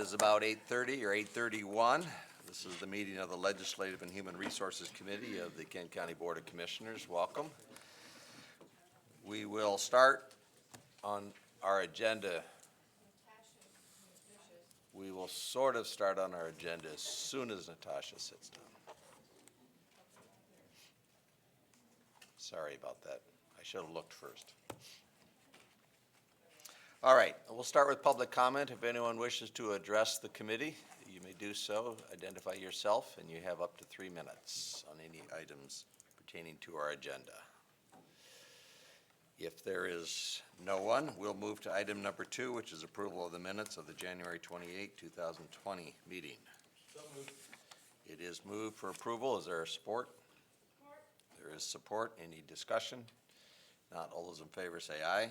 is about 8:30 or 8:31. This is the meeting of the Legislative and Human Resources Committee of the Kent County Board of Commissioners. Welcome. We will start on our agenda. We will sort of start on our agenda as soon as Natasha sits down. Sorry about that. I should have looked first. All right, we'll start with public comment. If anyone wishes to address the committee, you may do so. Identify yourself, and you have up to 3 minutes on any items pertaining to our agenda. If there is no one, we'll move to item number 2, which is approval of the minutes of the January 28, 2020 meeting. So moved. It is moved for approval. Is there support? Support. There is support. Any discussion? Not all those in favor say aye.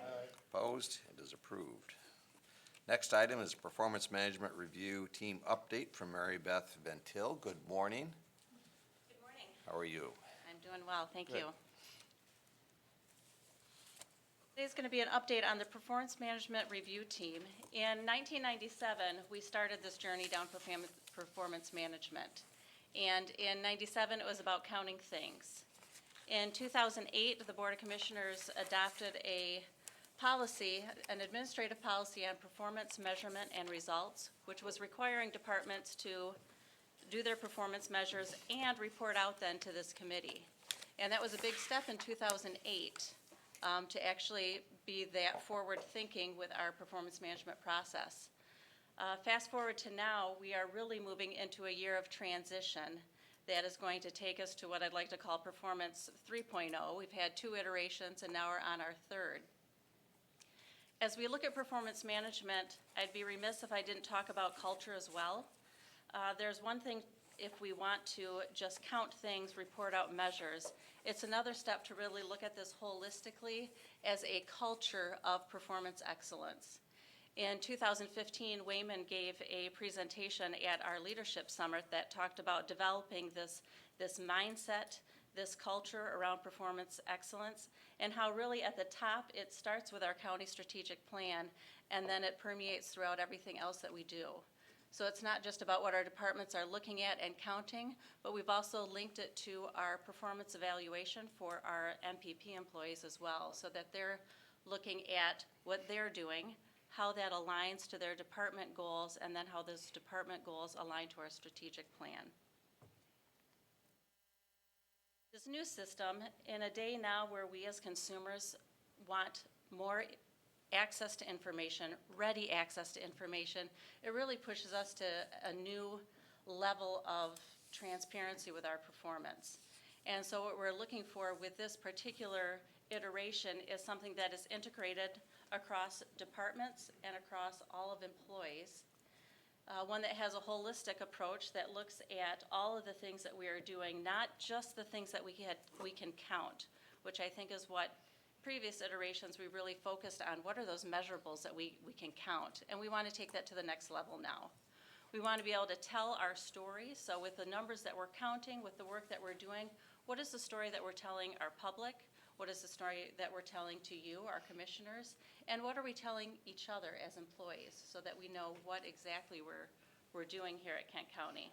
Aye. Opposed? It is approved. Next item is Performance Management Review Team Update from Mary Beth Ventil. Good morning. Good morning. How are you? I'm doing well, thank Good. you. Today's going to be an update on the Performance Management Review Team. In 1997, we started this journey down performance management. And in 97, it was about counting things. In 2008, the Board of Commissioners adopted a policy, an administrative policy on performance measurement and results, which was requiring departments to do their performance measures and report out then to this committee. And that was a big step in 2008 to actually be that forward thinking with our performance management process. Fast forward to now, we are really moving into a year of transition that is going to take us to what I'd like to call Performance 3.0. We've had 2 iterations and now we're on our 3rd. As we look at performance management, I'd be remiss if I didn't talk about culture as well. There's one thing if we want to just count things, report out measures. It's another step to really look at this holistically as a culture of performance excellence. In 2015, Wayman gave a presentation at our leadership summit that talked about developing this mindset, this culture around performance excellence, and how really at the top it starts with our county strategic plan and then it permeates throughout everything else that we do. So it's not just about what our departments are looking at and counting, but we've also linked it to our performance evaluation for our MPP employees as well, so that they're looking at what they're doing, how that aligns to their department goals, and then how those department goals align to our strategic plan. This new system, in a day now where we as consumers want more access to information, ready access to information, it really pushes us to a new level of transparency with our performance. And so what we're looking for with this particular iteration is something that is integrated across departments and across all of employees. One that has a holistic approach that looks at all of the things that we are doing, not just the things that we can count, which I think is what previous iterations we really focused on. What are those measurables that we can count? And we want to take that to the next level now. We want to be able to tell our story. So with the numbers that we're counting, with the work that we're doing, what is the story that we're telling our public? What is the story that we're telling to you, our commissioners? And what are we telling each other as employees so that we know what exactly we're doing here at Kent County?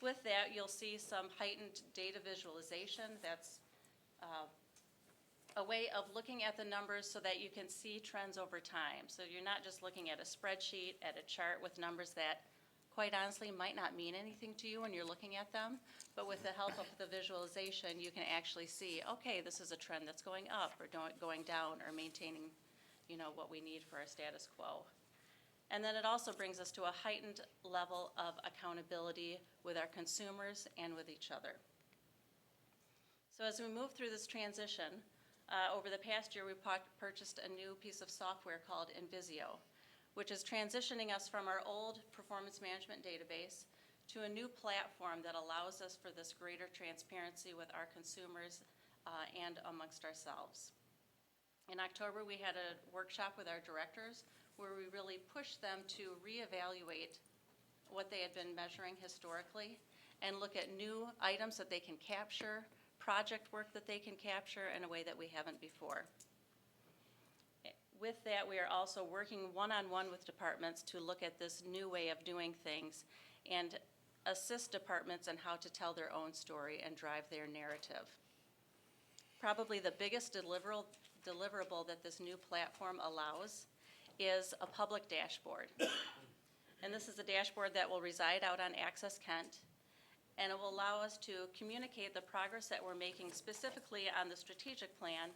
With that, you'll see some heightened data visualization. That's a way of looking at the numbers so that you can see trends over time. So you're not just looking at a spreadsheet, at a chart with numbers that quite honestly might not mean anything to you when you're looking at them, but with the help of the visualization, you can actually see, okay, this is a trend that's going up or going down or maintaining, what we need for our status quo. And then it also brings us to a heightened level of accountability with our consumers and with each other. So as we move through this transition, over the past year, we purchased a new piece of software called Invisio, which is transitioning us from our old performance management database to a new platform that allows us for this greater transparency with our consumers and amongst ourselves. In October, we had a workshop with our directors where we really pushed them to reevaluate what they had been measuring historically and look at new items that they can capture, project work that they can capture in a way that we haven't before. with that, we are also working one-on-one with departments to look at this new way of doing things and assist departments on how to tell their own story and drive their narrative. Probably the biggest deliverable that this new platform allows is a public dashboard. And this is a dashboard that will reside out on Access Kent, and it will allow us to communicate the progress that we're making specifically on the strategic plan.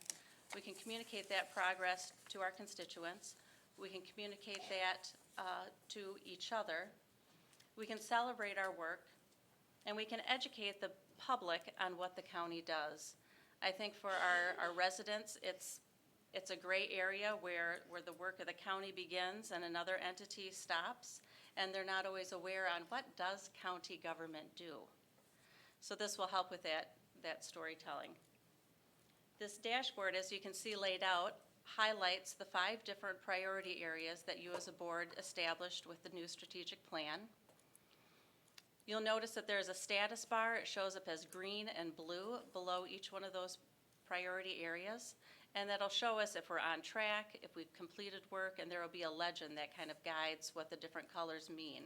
We can communicate that progress to our constituents. We can communicate that to each other. We can celebrate our work, and we can educate the public on what the county does. I think for our residents, it's a gray area where the work of the county begins and another entity stops, and they're not always aware on what does county government do. So this will help with that storytelling. This dashboard, as you can see laid out, highlights the 5 different priority areas that you as a board established with the new strategic plan. You'll notice that there's a status bar. It shows up as green and blue below each one of those priority areas. And that'll show us if we're on track, if we've completed work, and there will be a legend that kind of guides what the different colors mean.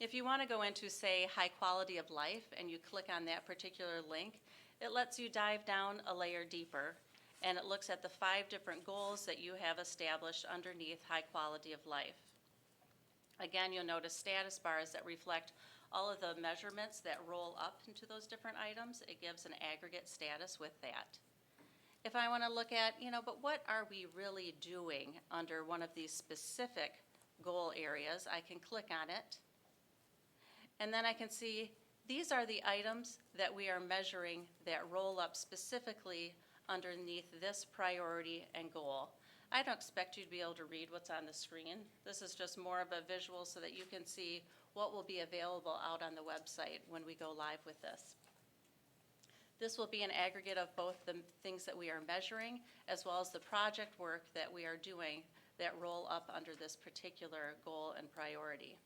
If you want to go into, say, high quality of life, and you click on that particular link, it lets you dive down a layer deeper, and it looks at the 5 different goals that you have established underneath high quality of life. Again, you'll notice status bars that reflect all of the measurements that roll up into those different items. It gives an aggregate status with that. If I want to look at, but what are we really doing under one of these specific goal areas, I can click on it. And then I can see these are the items that we are measuring that roll up specifically underneath this priority and goal. I don't expect you to be able to read what's on the screen. This is just more of a visual so that you can see what will be available out on the website when we go live with this. This will be an aggregate of both the things that we are measuring as well as the project work that we are doing that roll up under this particular goal and priority.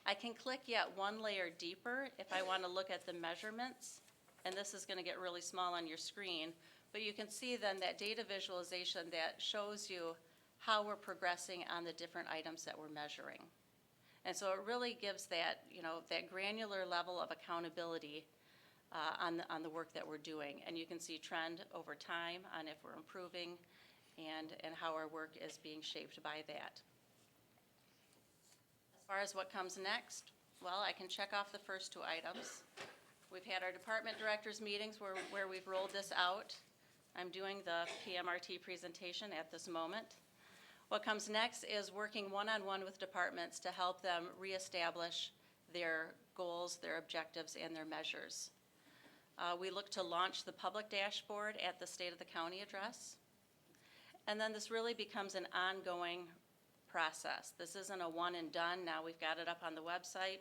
I can click yet one layer deeper if I want to look at the measurements, and this is going to get really small on your screen, but you can see then that data visualization that shows you how we're progressing on the different items that we're measuring. And so it really gives that, that granular level of accountability on the work that we're doing. And you can see trend over time on if we're improving and how our work is being shaped by that. As far as what comes next, well, I can check off the first 2 items. We've had our department directors meetings where we've rolled this out. I'm doing the PMRT presentation at this moment. What comes next is working one-on-one with departments to help them reestablish their goals, their objectives, and their measures. We look to launch the public dashboard at the State of the County address. And then this really becomes an ongoing process. This isn't a one and done. Now we've got it up on the website.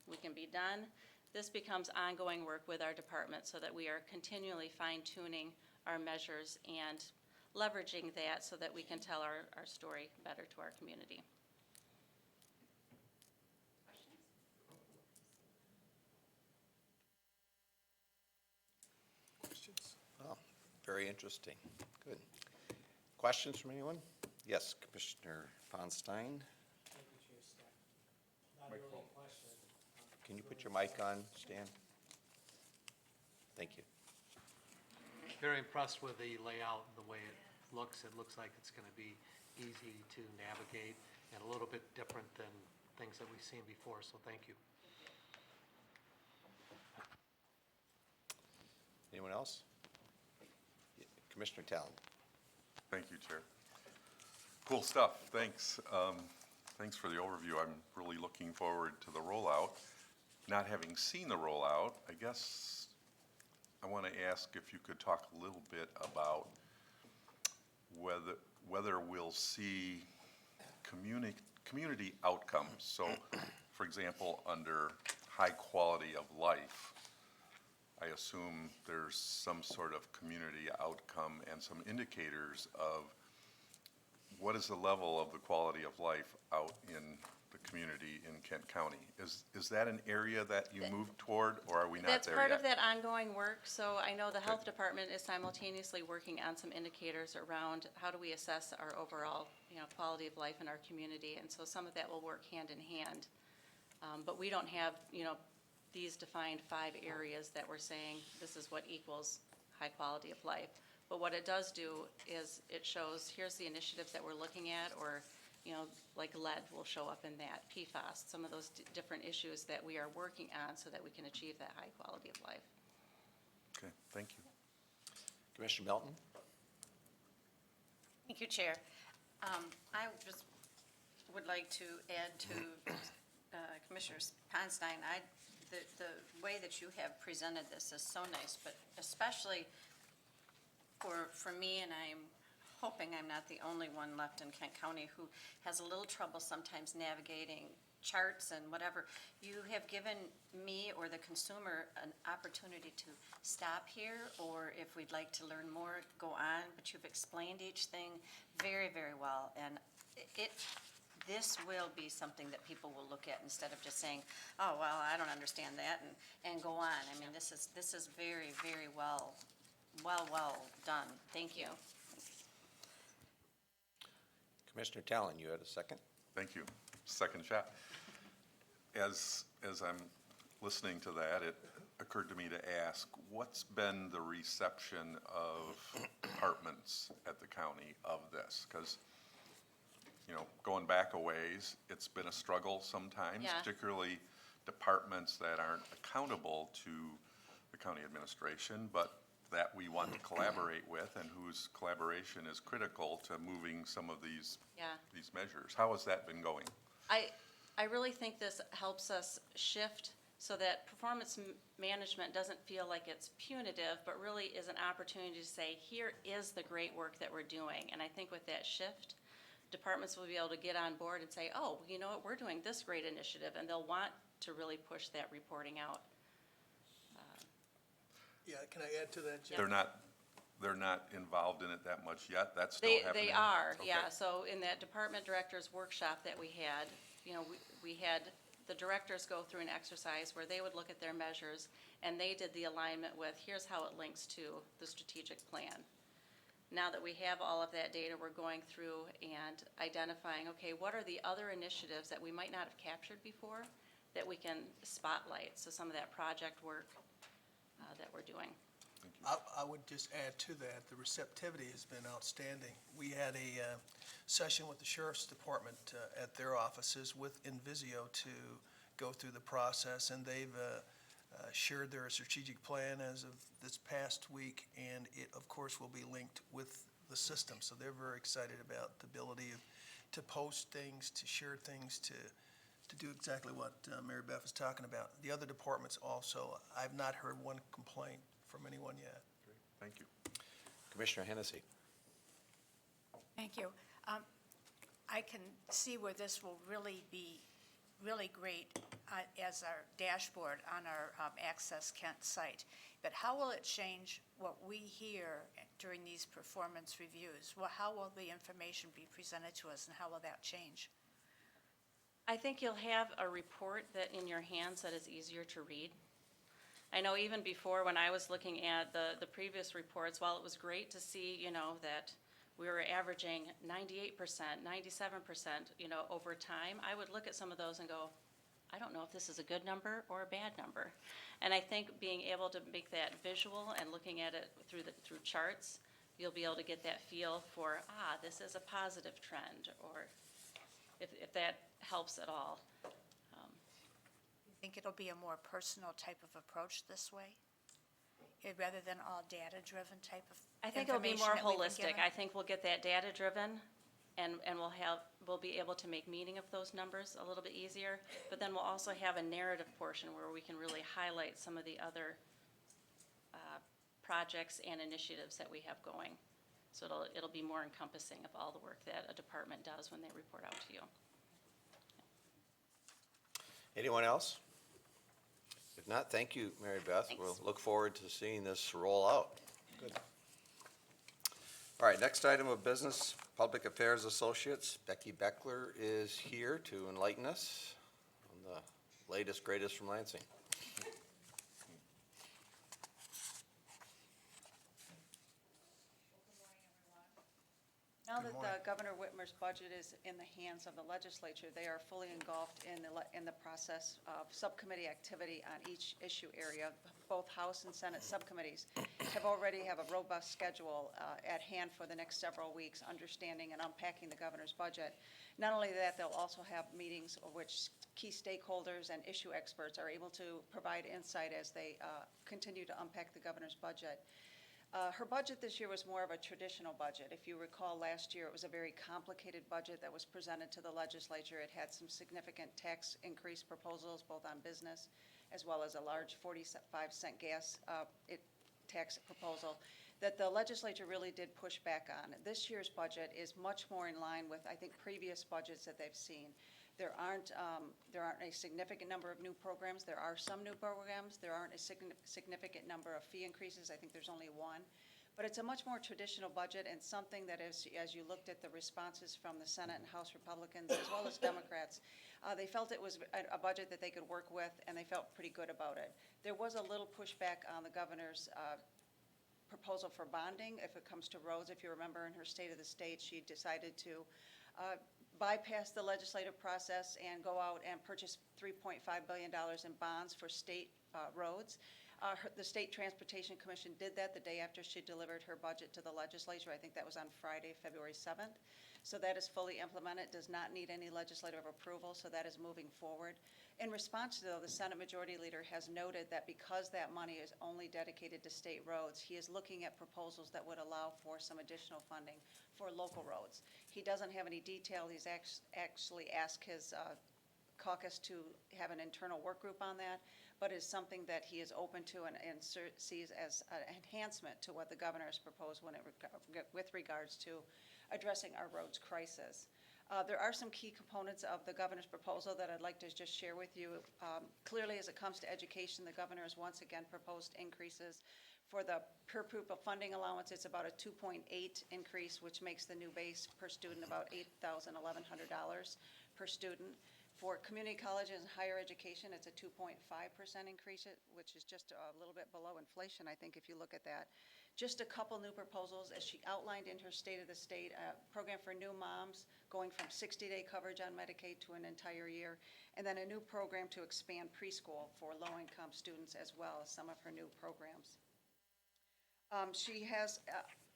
We can be done. This becomes ongoing work with our department so that we are continually fine-tuning our measures and leveraging that so that we can tell our story better to our community. Questions? Well, very interesting. Good. Questions from anyone? Yes, Commissioner Fonstein. Thank you, Chair Stack. Not really a question. Can you put your mic on, Stan? Thank you. Very impressed with the layout and the way it looks. It looks like it's going to be easy to navigate and a little bit different than things that we've seen before, so thank you. Anyone else? Commissioner Talon. Thank you, Chair. Cool stuff. Thanks. Thanks for the overview. I'm really looking forward to the rollout. Not having seen the rollout, I guess I want to ask if you could talk a little bit about whether we'll see community outcomes. So, for example, under high quality of life, I assume there's some sort of community outcome and some indicators of what is the level of the quality of life out in the community. community in Kent County. Is that an area that you moved toward, or are we not That's there part yet? of that ongoing work, so I know the health department is simultaneously working on some indicators around how do we assess our overall, quality of life in our community, and so some of that will work hand in hand. But we don't have, these defined 5 areas that we're saying this is what equals high quality of life. But what it does do is it shows, here's the initiatives that we're looking at, or, like lead will show up in that, PFAS, some of those different issues that we are working on so that we can achieve that high quality of life. Okay, thank you. Commissioner Melton? Thank you, Chair. I just would like to add to Commissioner Ponstein, the way that you have presented this is so nice, but especially for me, and I'm hoping I'm not the only one left in Kent County who has a little trouble sometimes navigating charts and whatever. You have given me or the consumer an opportunity to stop here, or if we'd like to learn more, go on, but you've explained each thing very, very well, and this will be something that people will look at instead of just saying, oh, well, I don't understand that, and go on. I mean, this is very, very well done. Thank you. Commissioner Talon, you had a second? Thank you. Second shot. As I'm listening to that, it occurred to me to ask, what's been the reception of departments at the county of this? Because, going back a ways, it's been a struggle sometimes, Yeah. particularly departments that aren't accountable to the county administration, but that we want to collaborate with and whose collaboration is critical to moving some of these Yeah. these measures. How has that been going? I really think this helps us shift so that performance management doesn't feel like it's punitive, but really is an opportunity to say, here is the great work that we're doing. And I think with that shift, departments will be able to get on board and say, oh, you know what, we're doing this great initiative, and they'll want to really push that reporting out. Yeah, can I add to that, Jim? They're not involved in it that much yet? That's still They happening? are, Okay. yeah. So in that department directors workshop that we had, we had the directors go through an exercise where they would look at their measures, and they did the alignment with, here's how it links to the strategic plan. Now that we have all of that data, we're going through and identifying, okay, what are the other initiatives that we might not have captured before that we can spotlight? So some of that project work that we're doing. I would just add to that, the receptivity has been outstanding. We had a session with the Sheriff's Department at their offices with Invisio to go through the process, and they've shared their strategic plan as of this past week, and it, of course, will be linked with the system. So they're very excited about the ability to post things, to share things, to do exactly what Mary Beth is talking about. The other departments also, I've not heard one complaint from anyone yet. Thank you. Commissioner Hennessy? Thank you. I can see where this will really be really great as our dashboard on our Access Kent site. But how will it change what we hear during these performance reviews? Well, how will the information be presented to us, and how will that change? I think you'll have a report that in your hands that is easier to read. I know even before, when I was looking at the previous reports, while it was great to see, that we were averaging 98%, 97%, over time, I would look at some of those and go, I don't know if this is a good number or a bad number. And I think being able to make that visual and looking at it through charts, you'll be able to get that feel for, this is a positive trend, or if that helps at all. You think it'll be a more personal type of approach this way? Rather than all data-driven type of I think it'll be more information that we've been holistic. given? I think we'll get that data-driven, and we'll be able to make meaning of those numbers a little bit easier. But then we'll also have a narrative portion where we can really highlight some of the other projects and initiatives that we have going. So it'll be more encompassing of all the work that a department does when they report out to you. Anyone else? If not, thank you, Mary Beth. Thanks. We'll look forward to seeing this roll out. Good. All right, next item of business, Public Affairs Associates. Becky Beckler is here to enlighten us. the latest, greatest from Lansing. Now Good that morning. Governor Whitmer's budget is in the hands of the legislature, they are fully engulfed in the process of subcommittee activity on each issue area. Both House and Senate subcommittees already have a robust schedule at hand for the next several weeks, understanding and unpacking the governor's budget. Not only that, they'll also have meetings of which key stakeholders and issue experts are able to provide insight as they continue to unpack the governor's budget. Her budget this year was more of a traditional budget. If you recall, last year, it was a very complicated budget that was presented to the legislature. It had some significant tax increase proposals, both on business as well as a large 45-cent gas tax proposal that the legislature really did push back on. This year's budget is much more in line with, I think, previous budgets that they've seen. There aren't a significant number of new programs. There are some new programs. There aren't a significant number of fee increases. I think there's only one. But it's a much more traditional budget and something that as you looked at the responses from the Senate and House Republicans as well as Democrats, they felt it was a budget that they could work with and they felt pretty good about it. There was a little pushback on the governor's proposal for bonding if it comes to roads. If you remember in her State of the State, she decided to bypass the legislative process and go out and purchase $3.5 billion in bonds for state roads. The State Transportation Commission did that the day after she delivered her budget to the legislature. I think that was on Friday, February 7th. So that is fully implemented, does not need any legislative approval, so that is moving forward. In response, though, the Senate Majority Leader has noted that because that money is only dedicated to state roads, he is looking at proposals that would allow for some additional funding for local roads. He doesn't have any detail. He's actually asked his caucus to have an internal work group on that, but is something that he is open to and sees as an enhancement to what the governor has proposed with regards to addressing our roads crisis. There are some key components of the governor's proposal that I'd like to just share with you. Clearly, as it comes to education, the governor has once again proposed increases. For the per pupil funding allowance, it's about a 2.8 increase, which makes the new base per student about $8,100 per student. For community colleges and higher education, it's a 2.5% increase, which is just a little bit below inflation, I think, if you look at that. Just a couple new proposals, as she outlined in her State of the State, a program for new moms going from 60-day coverage on Medicaid to an entire year, and then a new program to expand preschool for low-income students as well as some of her new programs. She has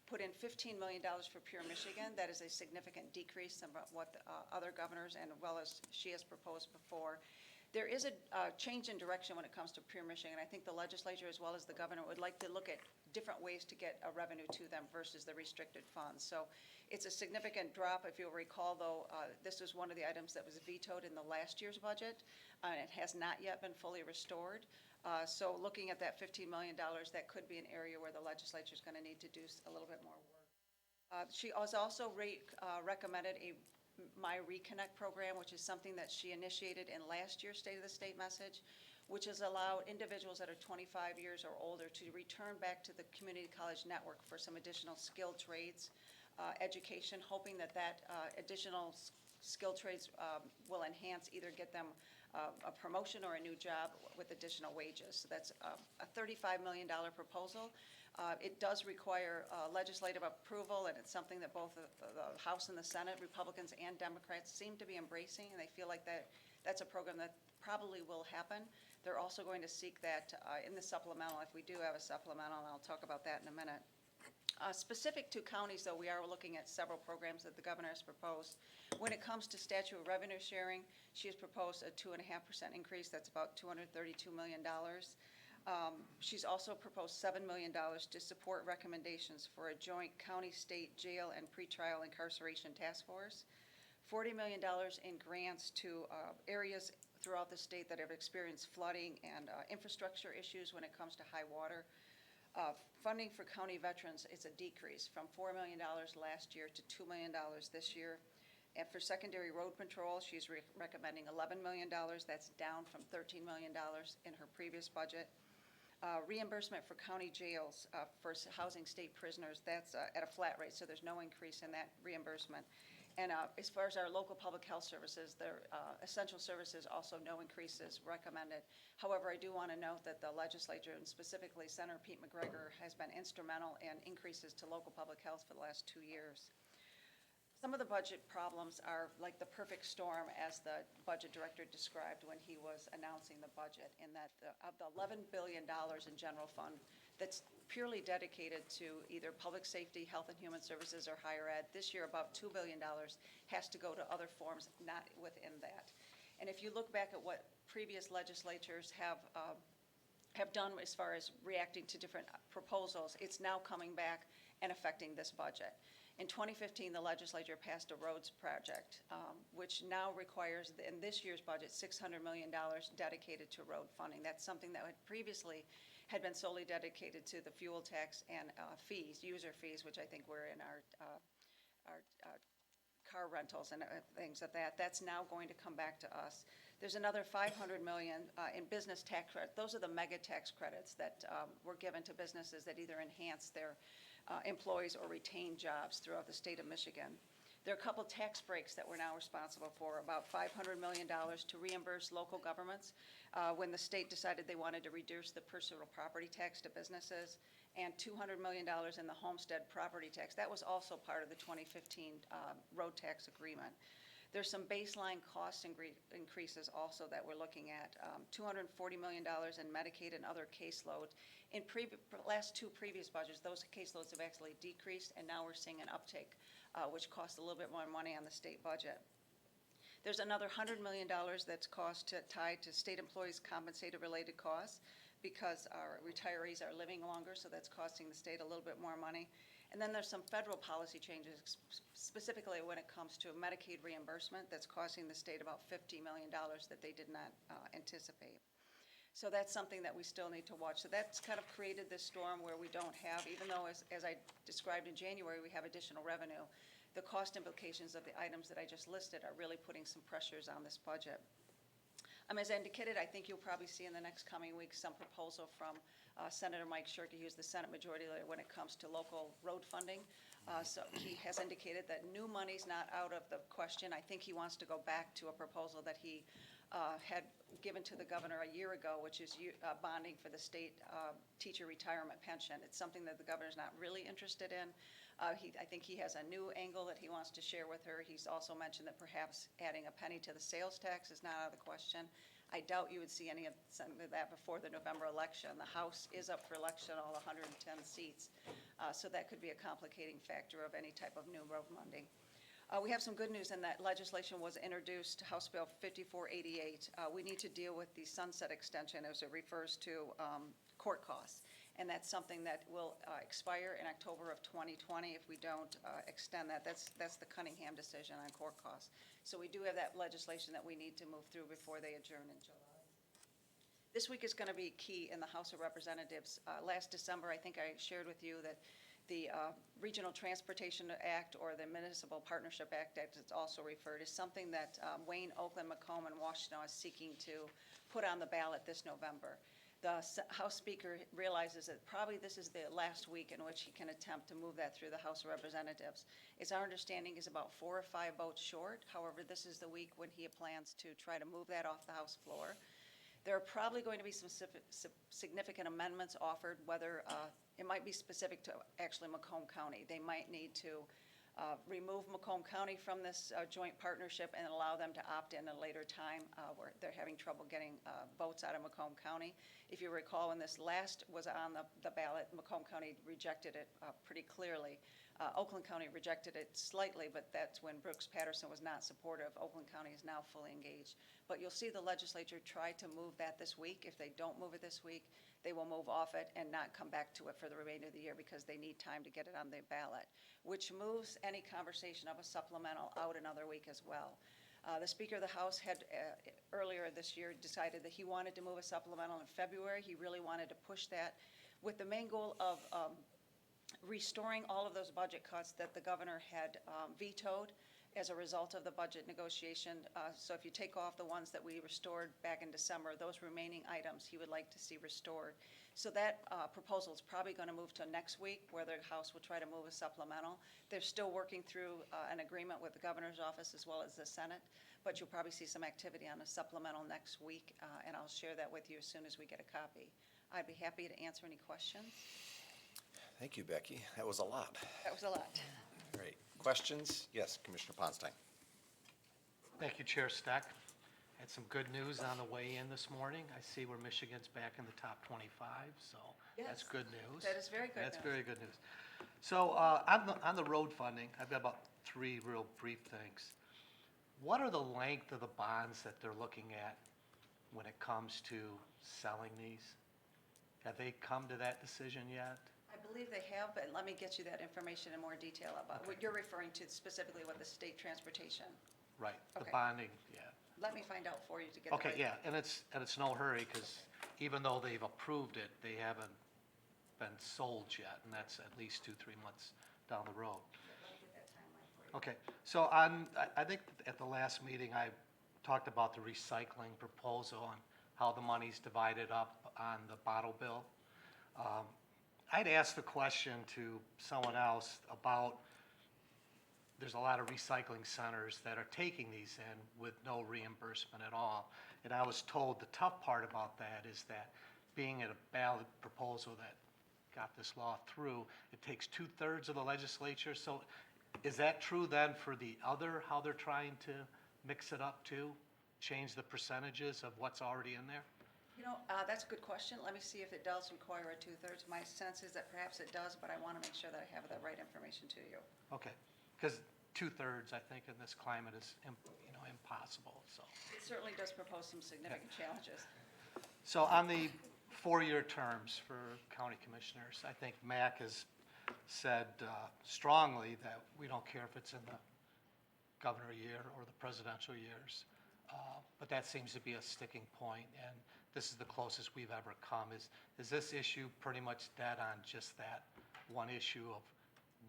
put in $15 million for Pure Michigan. That is a significant decrease from what other governors and well as she has proposed before. There is a change in direction when it comes to Pure Michigan. I think the legislature as well as the governor would like to look at different ways to get a revenue to them versus the restricted funds. So it's a significant drop. If you'll recall, though, this was one of the items that was vetoed in the last year's budget, and it has not yet been fully restored. So looking at that $15 million, that could be an area where the legislature is going to need to do a little bit more work. She has also recommended a My Reconnect program, which is something that she initiated in last year's State of the State message, which has allowed individuals that are 25 years or older to return back to the community college network for some additional skilled trades education, hoping that additional skilled trades will enhance, either get them a promotion or a new job with additional wages. So that's a $35 million proposal. It does require legislative approval, and it's something that both the House and the Senate, Republicans and Democrats, seem to be embracing, and they feel like that's a program that probably will happen. They're also going to seek that in the supplemental, if we do have a supplemental, and I'll talk about that in a minute. Specific to counties, though, we are looking at several programs that the governor has proposed. When it comes to statute of revenue sharing, she has proposed a 2.5% increase. That's about $232 million. She's also proposed $7 million to support recommendations for a joint county, state, jail, and pretrial incarceration task force. $40 million in grants to areas throughout the state that have experienced flooding and infrastructure issues when it comes to high water. Funding for county veterans is a decrease from $4 million last year to $2 million this year. And for secondary road patrol, she's recommending $11 million. That's down from $13 million in her previous budget. Reimbursement for county jails for housing state prisoners, that's at a flat rate, so there's no increase in that reimbursement. And as far as our local public health services, their essential services, also no increases recommended. However, I do want to note that the legislature, and specifically Senator Pete McGregor, has been instrumental in increases to local public health for the last 2 years. Some of the budget problems are like the perfect storm, as the budget director described when he was announcing the budget, in that of the $11 billion in general fund that's purely dedicated to either public safety, health and human services, or higher ed, this year about $2 billion has to go to other forms not within that. And if you look back at what previous legislatures have done as far as reacting to different proposals, it's now coming back and affecting this budget. In 2015, the legislature passed a roads project, which now requires, in this year's budget, $600 million dedicated to road funding. That's something that had previously had been solely dedicated to the fuel tax and fees, user fees, which I think were in our car rentals and things like that. That's now going to come back to us. There's another $500 million in business tax credit. Those are the mega tax credits that were given to businesses that either enhance their employees or retain jobs throughout the state of Michigan. There are a couple tax breaks that we're now responsible for, about $500 million to reimburse local governments when the state decided they wanted to reduce the personal property tax to businesses, and $200 million in the homestead property tax. That was also part of the 2015 road tax agreement. There's some baseline cost increases also that we're looking at. $240 million in Medicaid and other caseload. In last two previous budgets, those caseloads have actually decreased, and now we're seeing an uptake, which costs a little bit more money on the state budget. There's another $100 million that's tied to state employees' compensated related costs, because our retirees are living longer, so that's costing the state a little bit more money. And then there's some federal policy changes, specifically when it comes to Medicaid reimbursement, that's costing the state about $50 million that they did not anticipate. So that's something that we still need to watch. So that's kind of created this storm where we don't have, even though as I described in January, we have additional revenue, the cost implications of the items that I just listed are really putting some pressures on this budget. As I indicated, I think you'll probably see in the next coming weeks some proposal from Senator Mike Shirkey, who's the Senate Majority Leader, when it comes to local road funding. So he has indicated that new money's not out of the question. I think he wants to go back to a proposal that he had given to the governor a year ago, which is bonding for the state teacher retirement pension. It's something that the governor's not really interested in. I think he has a new angle that he wants to share with her. He's also mentioned that perhaps adding a penny to the sales tax is not out of the question. I doubt you would see any of that before the November election. The House is up for election, all 110 seats. So that could be a complicating factor of any type of new road funding. We have some good news in that legislation was introduced, House Bill 5488. We need to deal with the sunset extension as it refers to court costs. And that's something that will expire in October of 2020 if we don't extend that. That's the Cunningham decision on court costs. So we do have that legislation that we need to move through before they adjourn in July. This week is going to be key in the House of Representatives. Last December, I think I shared with you that the Regional Transportation Act, or the Municipal Partnership Act, as it's also referred, is something that Wayne, Oakland, Macomb, and Washtenaw is seeking to put on the ballot this November. The House Speaker realizes that probably this is the last week in which he can attempt to move that through the House of Representatives. It's our understanding is about 4 or 5 votes short. However, this is the week when he plans to try to move that off the House floor. There are probably going to be some significant amendments offered, whether it might be specific to actually Macomb County. They might need to remove Macomb County from this joint partnership and allow them to opt in a later time where they're having trouble getting votes out of Macomb County. If you recall, when this last was on the ballot, Macomb County rejected it pretty clearly. Oakland County rejected it slightly, but that's when Brooks Patterson was not supportive. Oakland County is now fully engaged. But you'll see the legislature try to move that this week. If they don't move it this week, they will move off it and not come back to it for the remainder of the year because they need time to get it on the ballot, which moves any conversation of a supplemental out another week as well. The Speaker of the House had earlier this year decided that he wanted to move a supplemental in February. He really wanted to push that with the main goal of restoring all of those budget cuts that the governor had vetoed as a result of the budget negotiation. So if you take off the ones that we restored back in December, those remaining items he would like to see restored. So that proposal is probably going to move to next week, where the House will try to move a supplemental. They're still working through an agreement with the governor's office as well as the Senate, but you'll probably see some activity on a supplemental next week, and I'll share that with you as soon as we get a copy. I'd be happy to answer any questions. Thank you, Becky. That was a lot. That was a lot. Great. Questions? Yes, Commissioner Ponstein. Thank you, Chair Steck. Had some good news on the way in this morning. I see where Michigan's back in the top 25, so that's Yes, good news. that is very good That's news. very good news. So on the road funding, I've got about three real brief things. What are the length of the bonds that they're looking at when it comes to selling these? Have they come to that decision yet? I believe they have, but let me get you that information in more detail about what you're referring to, specifically what the state transportation. Right, the Okay. bonding, yeah. Let me find out for you to get the Okay, right. yeah, and it's no hurry, because even though they've approved it, they haven't been sold yet, and that's at least 2-3 months down the road. Let me get that timeline for you. Okay, so I think at the last meeting, I talked about the recycling proposal and how the money's divided up on the bottle bill. I'd asked the question to someone else about, there's a lot of recycling centers that are taking these in with no reimbursement at all. And I was told the tough part about that is that being at a ballot proposal that got this law through, it takes 2/3 of the legislature. So is that true then for the other, how they're trying to mix it up too? Change the percentages of what's already in there? You know, that's a good question. Let me see if it does require a 2/3. My sense is that perhaps it does, but I want to make sure that I have the right information to you. Okay, because 2/3, I think, in this climate is, impossible, so. It certainly does propose some significant challenges. So on the 4-year terms for county commissioners, I think Mac has said strongly that we don't care if it's in the governor year or the presidential years. But that seems to be a sticking point, and this is the closest we've ever come. Is this issue pretty much dead on just that one issue of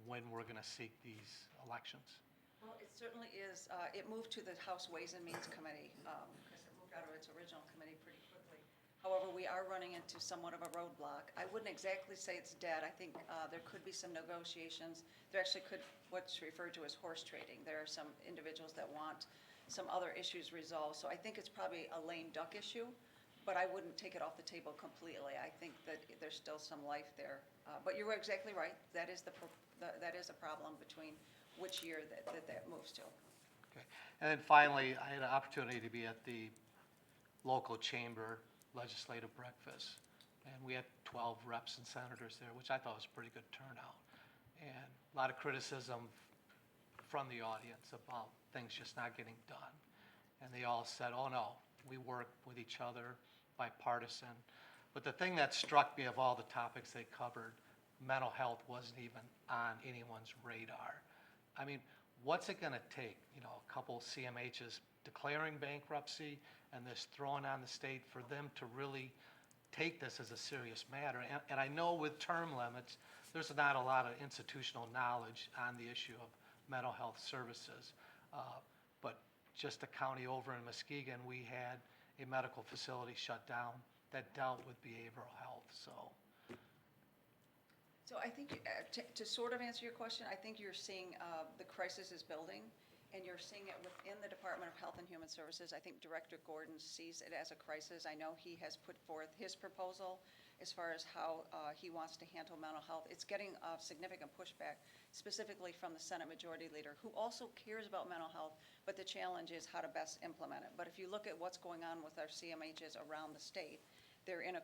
when we're going to seek these elections? Well, it certainly is. It moved to the House Ways and Means Committee, because it moved out of its original committee pretty quickly. However, we are running into somewhat of a roadblock. I wouldn't exactly say it's dead. I think there could be some negotiations. There actually could, what's referred to as horse trading. There are some individuals that want some other issues resolved. So I think it's probably a lame duck issue, but I wouldn't take it off the table completely. I think that there's still some life there. But you're exactly right. That is that is a problem between which year that moves to. Okay. And then finally, I had an opportunity to be at the local chamber legislative breakfast, and we had 12 reps and senators there, which I thought was a pretty good turnout. And a lot of criticism from the audience about things just not getting done. And they all said, oh no, we work with each other, bipartisan. But the thing that struck me of all the topics they covered, mental health wasn't even on anyone's radar. I mean, what's it gonna take? A couple CMHs declaring bankruptcy and this throwing on the state for them to really take this as a serious matter. And I know with term limits, there's not a lot of institutional knowledge on the issue of mental health services. But just a county over in Muskegon, we had a medical facility shut down that dealt with behavioral health, so. So I think, to sort of answer your question, I think you're seeing the crisis is building, and you're seeing it within the Department of Health and Human Services. I think Director Gordon sees it as a crisis. I know he has put forth his proposal as far as how he wants to handle mental health. It's getting significant pushback, specifically from the Senate Majority Leader, who also cares about mental health, but the challenge is how to best implement it. But if you look at what's going on with our CMHs around the state, they're in a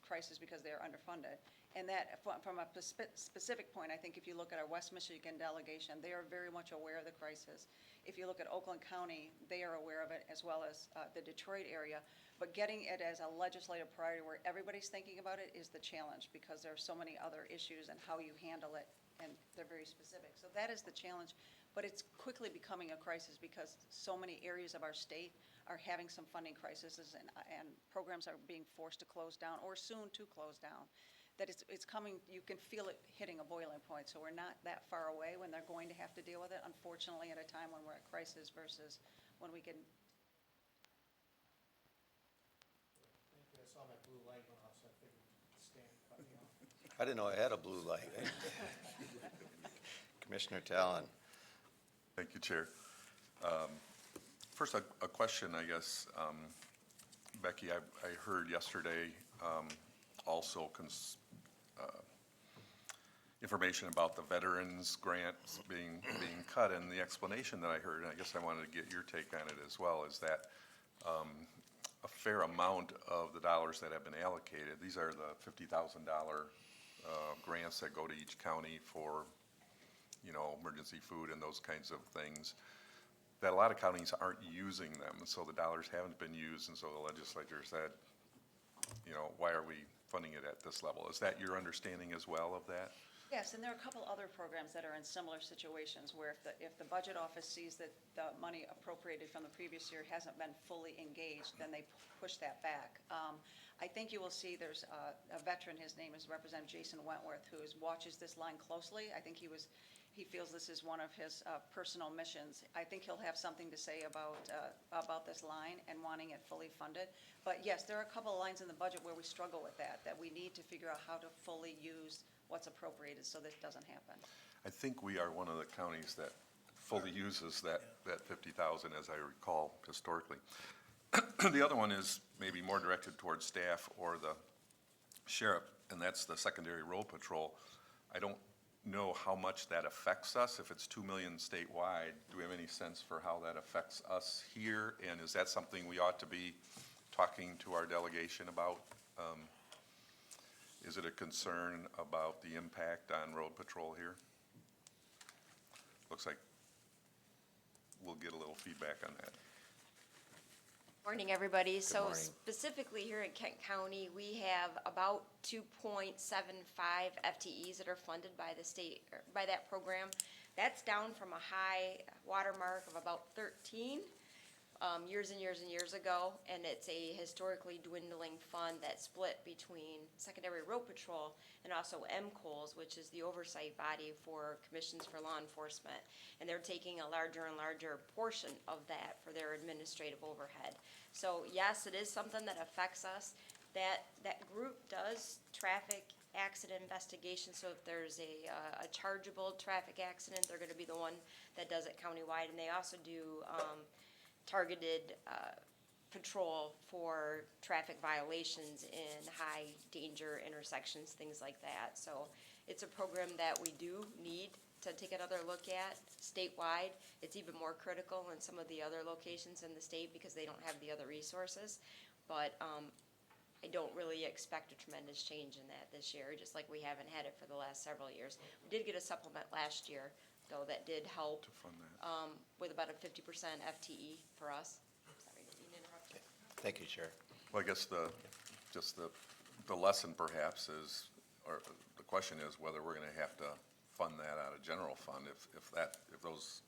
crisis because they are underfunded. And that, from a specific point, I think if you look at our West Michigan delegation, they are very much aware of the crisis. If you look at Oakland County, they are aware of it, as well as the Detroit area. But getting it as a legislative priority where everybody's thinking about it is the challenge, because there are so many other issues and how you handle it, and they're very specific. So that is the challenge, but it's quickly becoming a crisis because so many areas of our state are having some funding crises, and programs are being forced to close down or soon to close down. that it's coming, you can feel it hitting a boiling point. So we're not that far away when they're going to have to deal with it, unfortunately, at a time when we're at crisis versus when we can. I saw my blue light went off, so I figured Stan cut me off. I didn't know I had a blue light. Commissioner Talon. Thank you, Chair. First, a question, I guess. Becky, I heard yesterday also information about the veterans grants being cut, and the explanation that I heard, and I guess I wanted to get your take on it as well, is that a fair amount of the dollars that have been allocated, these are the $50,000 grants that go to each county for, you know, emergency food and those kinds of things, that a lot of counties aren't using them, so the dollars haven't been used, and so the legislature said, you know, why are we funding it at this level? Is that your understanding as well of that? Yes, and there are a couple other programs that are in similar situations where if the budget office sees that the money appropriated from the previous year hasn't been fully engaged, then they push that back. I think you will see there's a veteran, his name is Representative Jason Wentworth, who watches this line closely. I think he feels this is one of his personal missions. I think he'll have something to say about this line and wanting it fully funded. But yes, there are a couple of lines in the budget where we struggle with that we need to figure out how to fully use what's appropriated so this doesn't happen. I think we are one of the counties that fully uses that 50,000, as I recall historically. The other one is maybe more directed towards staff or the sheriff, and that's the secondary road patrol. I don't know how much that affects us. If it's 2 million statewide, do we have any sense for how that affects us here? And is that something we ought to be talking to our delegation about? Is it a concern about the impact on road patrol here? Looks like we'll get a little feedback on that. Morning, everybody. So morning. specifically here in Kent County, we have about 2.75 FTEs that are funded by the state, or by that program. That's down from a high watermark of about 13 years and years and years ago, and it's a historically dwindling fund that's split between Secondary Road Patrol and also MCOLS, which is the oversight body for commissions for law enforcement. And they're taking a larger and larger portion of that for their administrative overhead. So yes, it is something that affects us. That group does traffic accident investigation, so if there's a chargeable traffic accident, they're gonna be the one that does it countywide, and they also do targeted patrol for traffic violations in high danger intersections, things like that. So it's a program that we do need to take another look at statewide. It's even more critical in some of the other locations in the state because they don't have the other resources. But I don't really expect a tremendous change in that this year, just like we haven't had it for the last several years. We did get a supplement last year, though, that did help To fund that. with about a 50% FTE for us. Sorry, didn't mean to interrupt you. Thank you, Chair. Well, I guess the lesson perhaps is, or the question is whether we're gonna have to fund that out of general fund. If those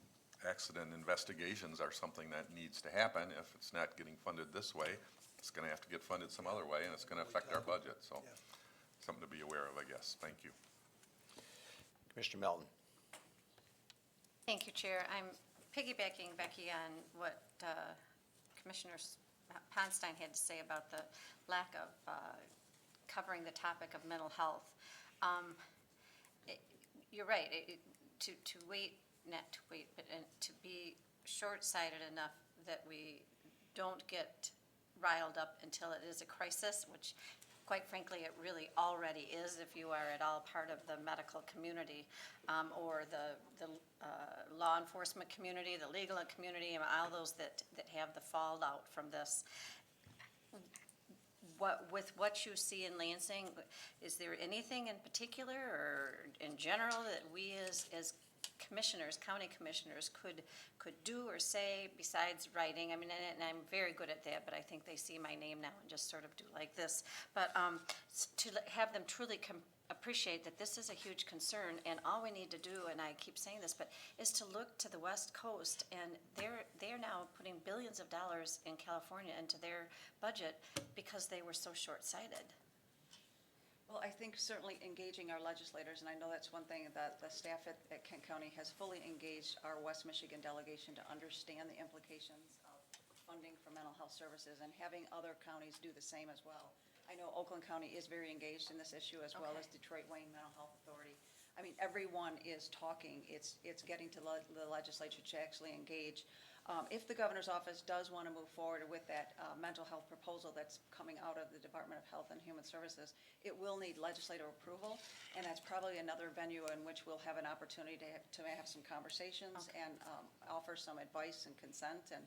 accident investigations are something that needs to happen, if it's not getting funded this way, it's gonna have to get funded some other way, and it's gonna affect our budget, so something to be aware of, I guess. Thank you. Commissioner Melton. Thank you, Chair. I'm piggybacking, Becky, on what Commissioner Ponstein had to say about the lack of covering the topic of mental health. You're right, to wait, not to wait, but to be short-sighted enough that we don't get riled up until it is a crisis, which quite frankly, it really already is if you are at all part of the medical community or the law enforcement community, the legal community, and all those that have the fallout from this. With what you see in Lansing, is there anything in particular or in general that we as commissioners, county commissioners, could do or say besides writing? I mean, and I'm very good at that, but I think they see my name now and just sort of do like this. But to have them truly appreciate that this is a huge concern, and all we need to do, and I keep saying this, but is to look to the West Coast, and they're now putting billions of dollars in California into their budget because they were so short-sighted. Well, I think certainly engaging our legislators, and I know that's one thing that the staff at Kent County has fully engaged our West Michigan delegation to understand the implications of funding for mental health services and having other counties do the same as well. I know Oakland County is very engaged in this issue as well as Detroit Wayne Mental Health Authority. I mean, everyone is talking. It's getting to the legislature to actually engage. If the governor's office does want to move forward with that mental health proposal that's coming out of the Department of Health and Human Services, it will need legislative approval, and that's probably another venue in which we'll have an opportunity to have some conversations and offer some advice and consent and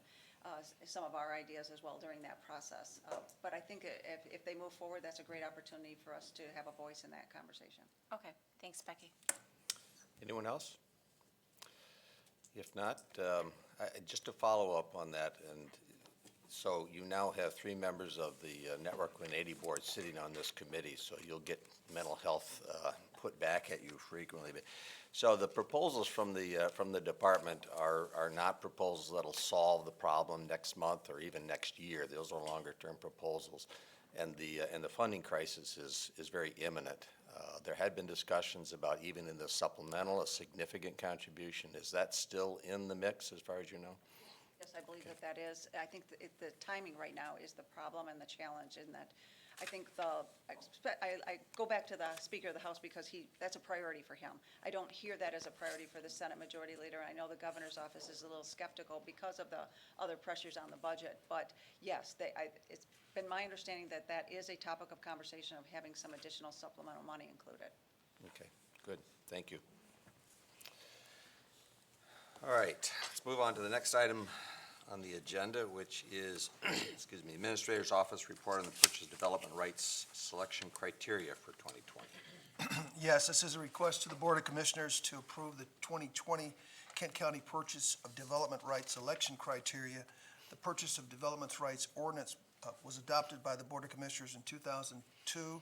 some of our ideas as well during that process. But I think if they move forward, that's a great opportunity for us to have a voice in that conversation. Okay, thanks, Becky. Anyone else? If not, just to follow up on that, and so you now have 3 members of the Network 180 board sitting on this committee, so you'll get mental health put back at you frequently. But so the proposals from the department are not proposals that'll solve the problem next month or even next year. Those are longer-term proposals, and the funding crisis is very imminent. There had been discussions about, even in the supplemental, a significant contribution. Is that still in the mix, as far as you know? Yes, I believe that is. I think the timing right now is the problem and the challenge in that I think I go back to the Speaker of the House because that's a priority for him. I don't hear that as a priority for the Senate Majority Leader. I know the governor's office is a little skeptical because of the other pressures on the budget. But yes, it's been my understanding that that is a topic of conversation of having some additional supplemental money included. Okay, good, thank you. All right, let's move on to the next item on the agenda, which is, excuse me, Administrator's Office Report on the Purchase Development Rights Selection Criteria for 2020. Yes, this is a request to the Board of Commissioners to approve the 2020 Kent County Purchase of Development Rights Selection Criteria. The Purchase of Development Rights Ordinance was adopted by the Board of Commissioners in 2002,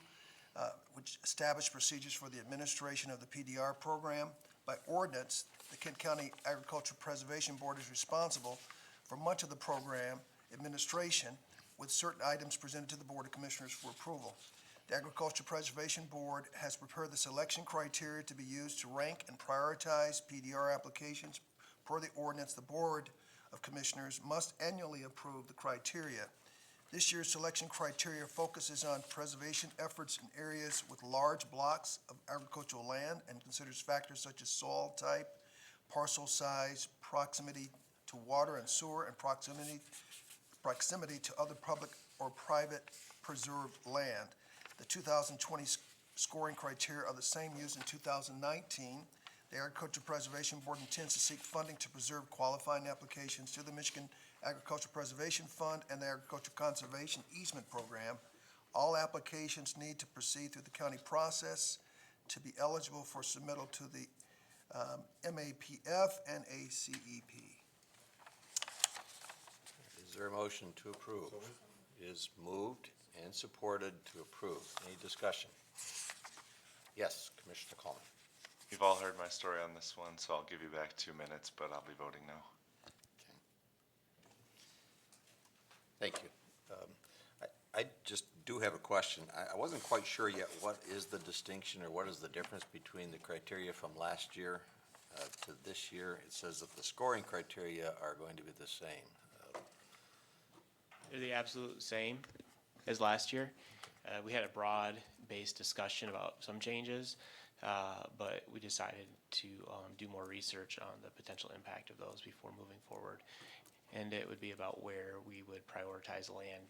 which established procedures for the administration of the PDR program. By ordinance, the Kent County Agricultural Preservation Board is responsible for much of the program administration, with certain items presented to the Board of Commissioners for approval. The Agricultural Preservation Board has prepared the selection criteria to be used to rank and prioritize PDR applications. Per the ordinance, the Board of Commissioners must annually approve the criteria. This year's selection criteria focuses on preservation efforts in areas with large blocks of agricultural land and considers factors such as soil type, parcel size, proximity to water and sewer, and proximity to other public or private preserved land. The 2020 scoring criteria are the same used in 2019. The Agricultural Preservation Board intends to seek funding to preserve qualifying applications to the Michigan Agricultural Preservation Fund and the Agricultural Conservation Easement Program. All applications need to proceed through the county process to be eligible for submittal to the MAPF and ACEP. Is there a motion to approve? Is moved and supported to approve. Any discussion? Yes, Commissioner Coleman. You've all heard my story on this one, so I'll give you back 2 minutes, but I'll be voting no. Thank you. I just do have a question. I wasn't quite sure yet, what is the distinction or what is the difference between the criteria from last year to this year? It says that the scoring criteria are going to be the same. They're the absolute same as last year. We had a broad-based discussion about some changes, but we decided to do more research on the potential impact of those before moving forward. And it would be about where we would prioritize land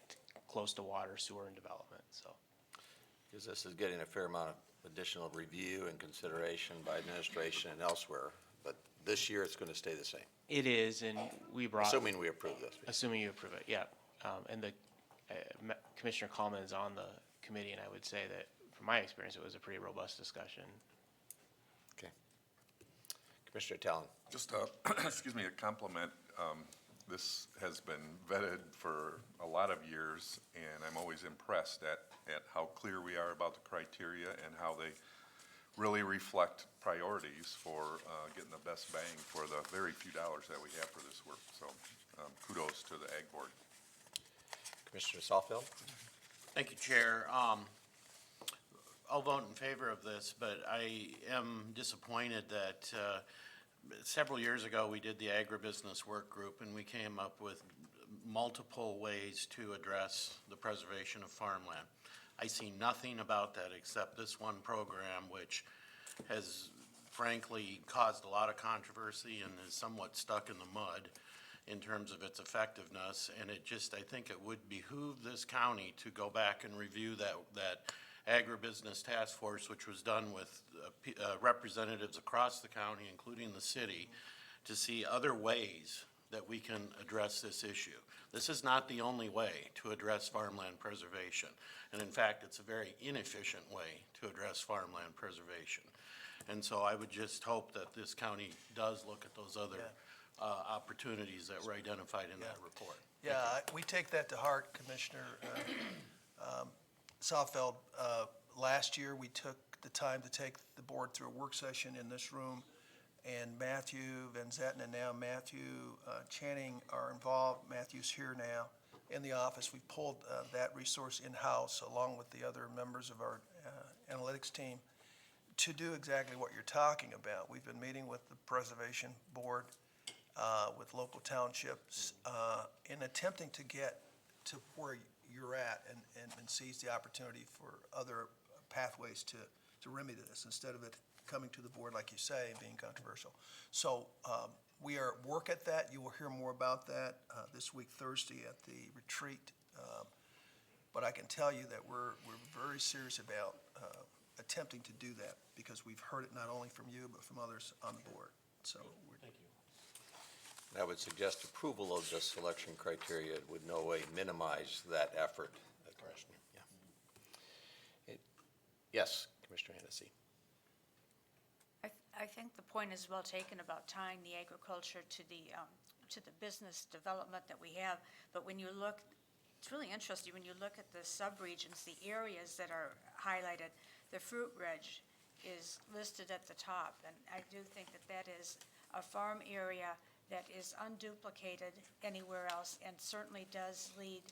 close to water, sewer, and development, so. Because this is getting a fair amount of additional review and consideration by administration and elsewhere, but this year it's going to stay the same, It is, and we brought. assuming we approve this. Assuming you approve it, yeah. And the Commissioner Coleman is on the committee, and I would say that, from my experience, it was a pretty robust discussion. Okay. Commissioner Talon. Just excuse me, a compliment. This has been vetted for a lot of years, and I'm always impressed at how clear we are about the criteria and how they really reflect priorities for getting the best bang for the very few dollars that we have for this work. So kudos to the Ag Board. Commissioner Saalfeld. Thank you, Chair. I'll vote in favor of this, but I am disappointed that several years ago, we did the agribusiness work group, and we came up with multiple ways to address the preservation of farmland. I see nothing about that except this one program, which has frankly caused a lot of controversy and is somewhat stuck in the mud in terms of its effectiveness. And it just, I think it would behoove this county to go back and review that agribusiness task force, which was done with representatives across the county, including the city, to see other ways that we can address this issue. This is not the only way to address farmland preservation. And in fact, it's a very inefficient way to address farmland preservation. And so I would just hope that this county does look at those other opportunities that were identified in that report. Yeah, we take that to heart, Commissioner Southfeld. Last year, we took the time to take the board through a work session in this room, and Matthew Van Zetten and now Matthew Channing are involved. Matthew's here now in the office. We pulled that resource in-house along with the other members of our analytics team to do exactly what you're talking about. We've been meeting with the Preservation Board, with local townships, in attempting to get to where you're at and seize the opportunity for other pathways to remedy this instead of it coming to the board, like you say, and being controversial. So we are at work at that. You will hear more about that this week, Thursday, at the retreat. But I can tell you that we're very serious about attempting to do that because we've heard it not only from you, but from others on the board. So Thank you. I would suggest approval of the selection criteria would no way minimize that effort, Commissioner. Yeah. Yes, Commissioner Hennessy. I think the point is well taken about tying the agriculture to the business development that we have. But when you look, it's really interesting, when you look at the subregions, the areas that are highlighted, the Fruit Ridge is listed at the top. And I do think that that is a farm area that is unduplicated anywhere else and certainly does lead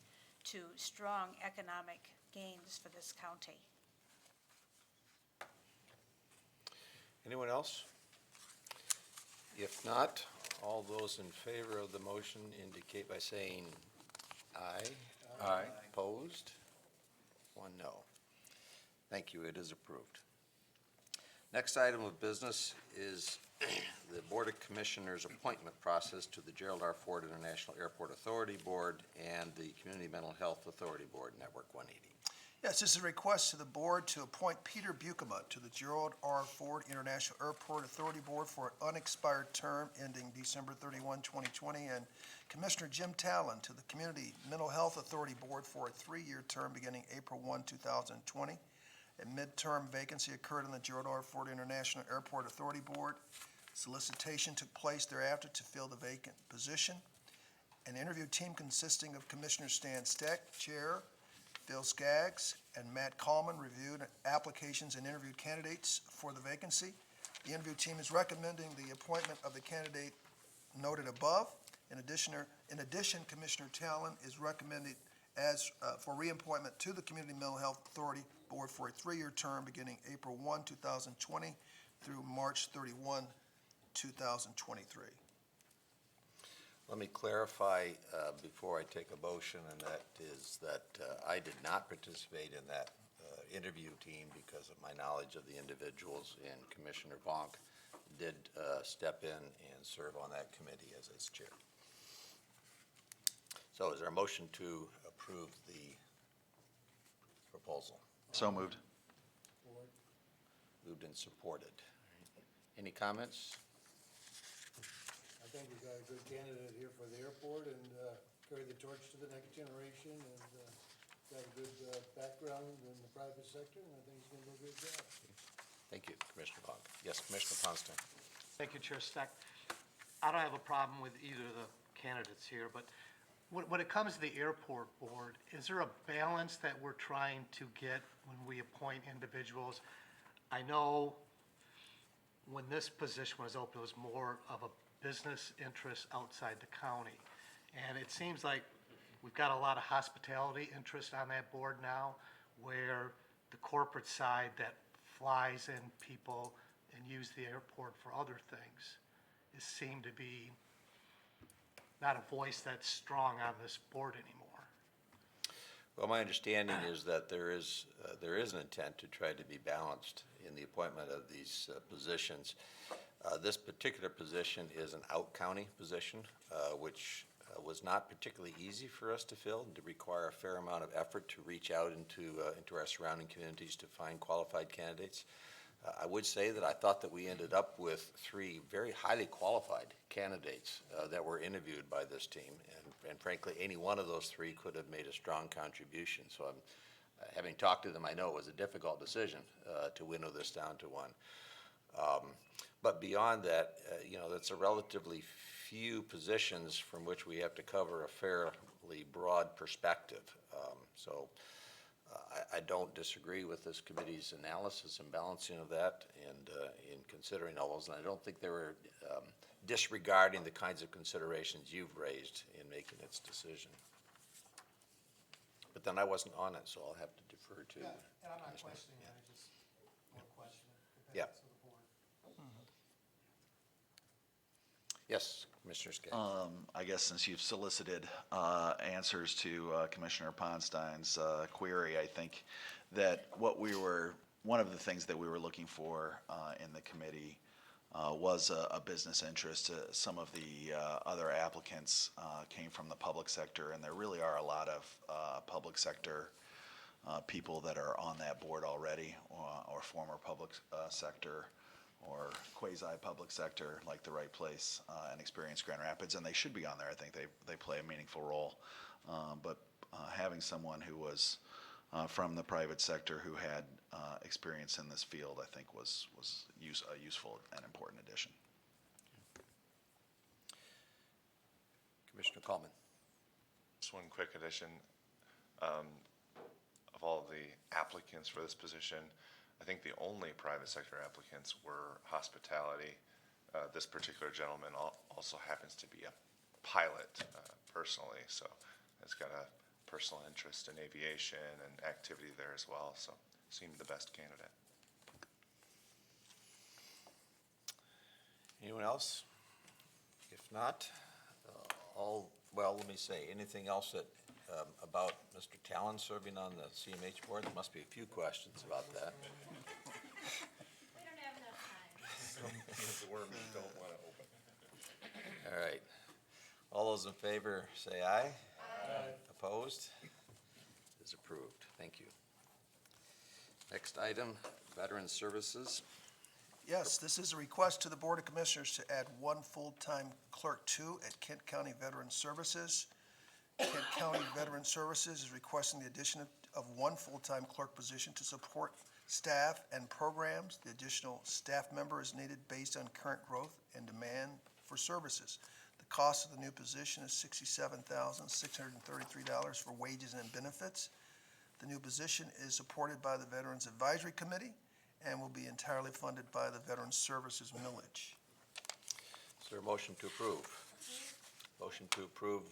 to strong economic gains for this county. Anyone else? If not, all those in favor of the motion indicate by saying aye. Aye. Opposed? One no. Thank you, it is approved. Next item of business is the Board of Commissioners appointment process to the Gerald R. Ford International Airport Authority Board and the Community Mental Health Authority Board, Network 180. yes, this is a request to the board to appoint Peter Buchema to the Gerald R. Ford International Airport Authority Board for an unexpired term ending December 31, 2020, and Commissioner Jim Talon to the Community Mental Health Authority Board for a 3-year term beginning April 1, 2020. A midterm vacancy occurred on the Gerald R. Ford International Airport Authority Board. Solicitation took place thereafter to fill the vacant position. An interview team consisting of Commissioner Stan Steck, Chair, Phil Skaggs, and Matt Coleman reviewed applications and interviewed candidates for the vacancy. The interview team is recommending the appointment of the candidate noted above. In addition, Commissioner Talon is recommended as for reappointment to the Community Mental Health Authority Board for a 3-year term beginning April 1, 2020 through March 31, 2023. Let me clarify before I take a motion, and that is that I did not participate in that interview team because of my knowledge of the individuals, and Commissioner Vonk did step in and serve on that committee as its chair. So is there a motion to approve the proposal? So moved. Moved and supported. Any comments? I think we've got a good candidate here for the airport and carry the torch to the next generation and got a good background in the private sector, and I think he's going to do a good job. Thank you, Commissioner Vonk. Yes, Commissioner Ponstein. Thank you, Chair Steck. I don't have a problem with either of the candidates here, but when it comes to the airport board, is there a balance that we're trying to get when we appoint individuals? I know when this position was open, it was more of a business interest outside the county. And it seems like we've got a lot of hospitality interest on that board now, where the corporate side that flies in people and use the airport for other things is seemed to be not a voice that's strong on this board anymore. Well, my understanding is that there is an intent to try to be balanced in the appointment of these positions. This particular position is an out-county position, which was not particularly easy for us to fill and to require a fair amount of effort to reach out into our surrounding communities to find qualified candidates. I would say that I thought that we ended up with 3 very highly qualified candidates that were interviewed by this team, and frankly, any one of those 3 could have made a strong contribution. So having talked to them, I know it was a difficult decision to winnow this down to 1. But beyond that, that's a relatively few positions from which we have to cover a fairly broad perspective. I don't disagree with this committee's analysis and balancing of that and in considering all those. And I don't think they were disregarding the kinds of considerations you've raised in making its decision. But then I wasn't on it, so I'll have to defer to. And I'm not Commissioner. questioning it, I just want to question the Yeah. competence of the board. Yes, Commissioner Skaggs. I guess since you've solicited answers to Commissioner Ponstein's query, I think that one of the things that we were looking for in the committee was a business interest. Some of the other applicants came from the public sector, and there really are a lot of public sector people that are on that board already, or former public sector or quasi-public sector, like The Right Place and Experience Grand Rapids, and they should be on there. I think they play a meaningful role. But having someone who was from the private sector who had experience in this field, I think was a useful and important addition. Commissioner Coleman. Just one quick addition. Of all the applicants for this position, I think the only private sector applicants were hospitality. This particular gentleman also happens to be a pilot personally, so has got a personal interest in aviation and activity there as well, so seemed the best candidate. Anyone else? If not, let me say, anything else that, about Mr. Talon serving on the CMH board? There must be a few questions about that. We don't have enough time. The worms don't want to open. All right. All those in favor, say aye. Aye. Opposed? Is approved. Thank you. Next item, Veteran Services. Yes, this is a request to the Board of Commissioners to add 1 full-time clerk 2 at Kent County Veteran Services. Kent County Veteran Services is requesting the addition of 1 full-time clerk position to support staff and programs. The additional staff member is needed based on current growth and demand for services. The cost of the new position is $67,633 for wages and benefits. The new position is supported by the Veterans Advisory Committee and will be entirely funded by the Veteran Services millage. Is there a motion to approve? Motion to approve.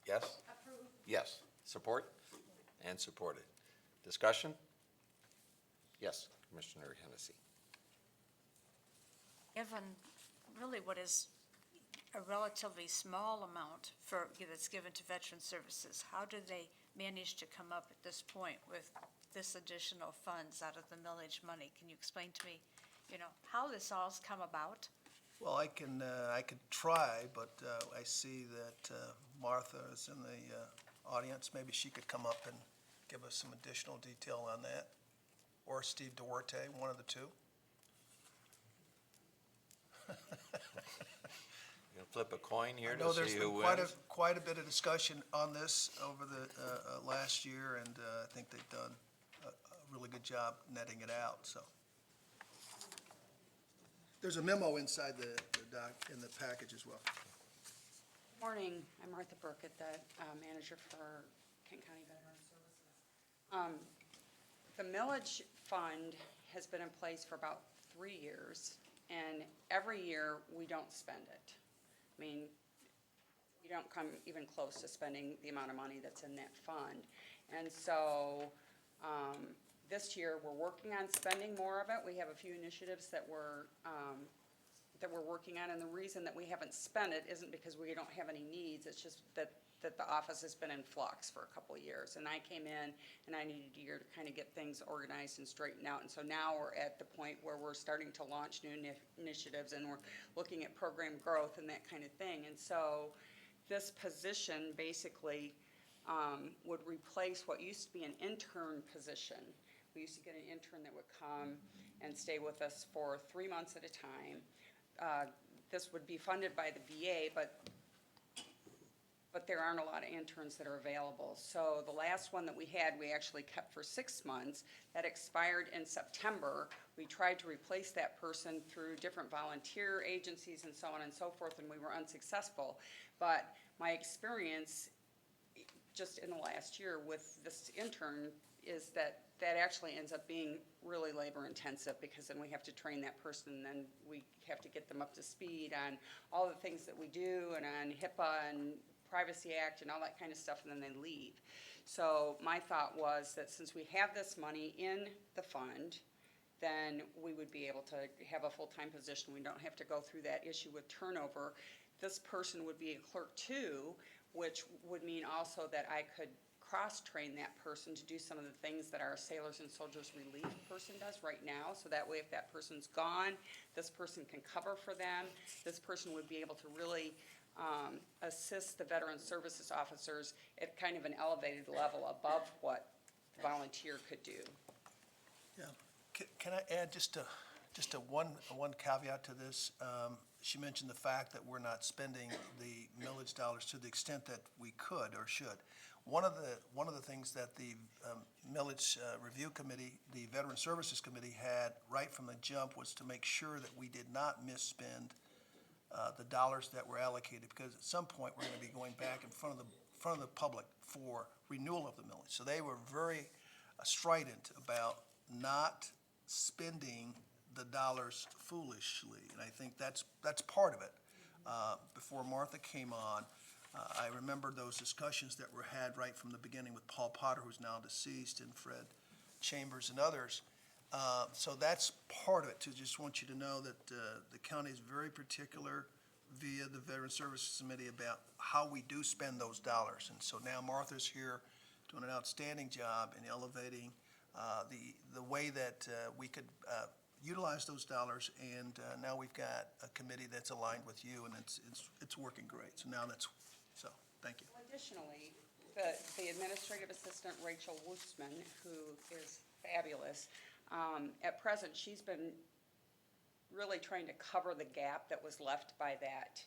Yes? Approve. Yes. Support? And supported. Discussion? Yes, Commissioner Hennessy. Given really what is a relatively small amount that's given to Veteran Services, how do they manage to come up at this point with this additional funds out of the millage money? Can you explain to me, how this all's come about? Well, I could try, but I see that Martha is in the audience. Maybe she could come up and give us some additional detail on that. Or Steve Duarte, one of the two. You gonna flip a coin here I know to there's see been who quite wins? a bit of discussion on this over the last year, and I think they've done a really good job netting it out, so. There's a memo inside the doc, in the package as well. Morning, I'm Martha Burkett, the manager for Kent County Veteran Services. The millage fund has been in place for about 3 years, and every year we don't spend it. I mean, we don't come even close to spending the amount of money that's in that fund. And so This year, we're working on spending more of it. We have a few initiatives that we're working on, and the reason that we haven't spent it isn't because we don't have any needs, it's just that the office has been in flux for a couple of years. And I came in and I needed a year to kind of get things organized and straightened out. And so now we're at the point where we're starting to launch new initiatives, and we're looking at program growth and that kind of thing. And so this position basically would replace what used to be an intern position. We used to get an intern that would come and stay with us for 3 months at a time. This would be funded by the VA, but there aren't a lot of interns that are available. So the last one that we had, we actually kept for 6 months. That expired in September. We tried to replace that person through different volunteer agencies and so on and so forth, and we were unsuccessful. But my experience just in the last year with this intern is that actually ends up being really labor intensive, because then we have to train that person, and then we have to get them up to speed on all the things that we do and on HIPAA and Privacy Act and all that kind of stuff, and then they leave. So my thought was that since we have this money in the fund, then we would be able to have a full-time position. We don't have to go through that issue with turnover. This person would be a clerk too, which would mean also that I could cross-train that person to do some of the things that our Sailors and Soldiers Relief person does right now. So that way, if that person's gone, this person can cover for them. This person would be able to really assist the Veteran Services officers at kind of an elevated level above what the volunteer could do. Yeah. Can I add just a one caveat to this? She mentioned the fact that we're not spending the millage dollars to the extent that we could or should. One of the things that the millage review committee, the Veteran Services Committee, had right from the jump was to make sure that we did not misspend the dollars that were allocated, because at some point we're going to be going back in front of the public for renewal of the millage. So they were very strident about not spending the dollars foolishly, and I think that's part of it. Before Martha came on, I remember those discussions that were had right from the beginning with Paul Potter, who's now deceased, and Fred Chambers and others. So that's part of it, to just want you to know that the county is very particular via the Veteran Services Committee about how we do spend those dollars. And so now Martha's here doing an outstanding job in elevating the way that we could utilize those dollars, and now we've got a committee that's aligned with you, and it's working great. So thank you. Additionally, the administrative assistant, Rachel Woosman, who is fabulous, at present, she's been really trying to cover the gap that was left by that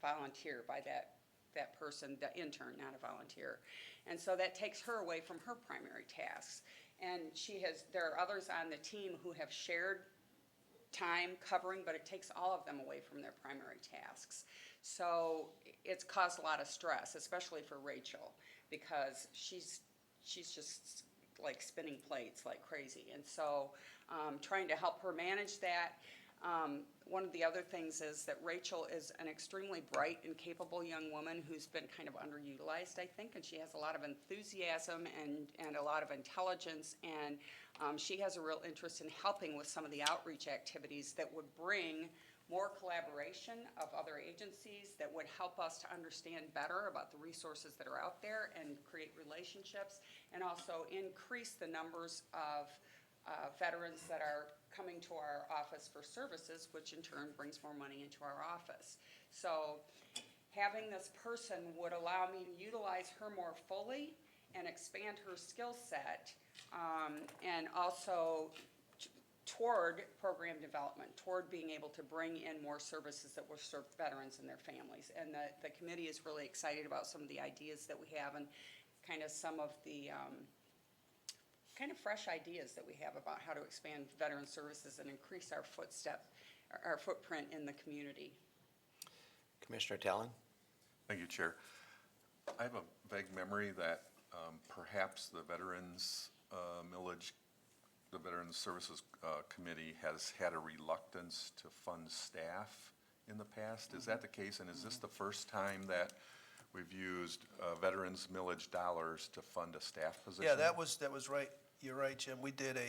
volunteer, by that person, the intern, not a volunteer. And so that takes her away from her primary tasks. And there are others on the team who have shared time covering, but it takes all of them away from their primary tasks. So it's caused a lot of stress, especially for Rachel, because she's just like spinning plates like crazy. And so trying to help her manage that. One of the other things is that Rachel is an extremely bright and capable young woman who's been kind of underutilized, I think, and she has a lot of enthusiasm and a lot of intelligence, and she has a real interest in helping with some of the outreach activities that would bring more collaboration of other agencies, that would help us to understand better about the resources that are out there and create relationships, and also increase the numbers of veterans that are coming to our office for services, which in turn brings more money into our office. So having this person would allow me to utilize her more fully and expand her skill set, and also toward program development, toward being able to bring in more services that will serve veterans and their families. And the committee is really excited about some of the ideas that we have, and kind of some of the kind of fresh ideas that we have about how to expand veteran services and increase our footprint in the community. Commissioner Tallon? Thank you, Chair. I have a vague memory that perhaps the Veterans Millage, the Veterans Services Committee has had a reluctance to fund staff in the past. Is that the case? And is this the first time that we've used Veterans Millage dollars to fund a staff position? Yeah, that was right You're right, Jim. We did that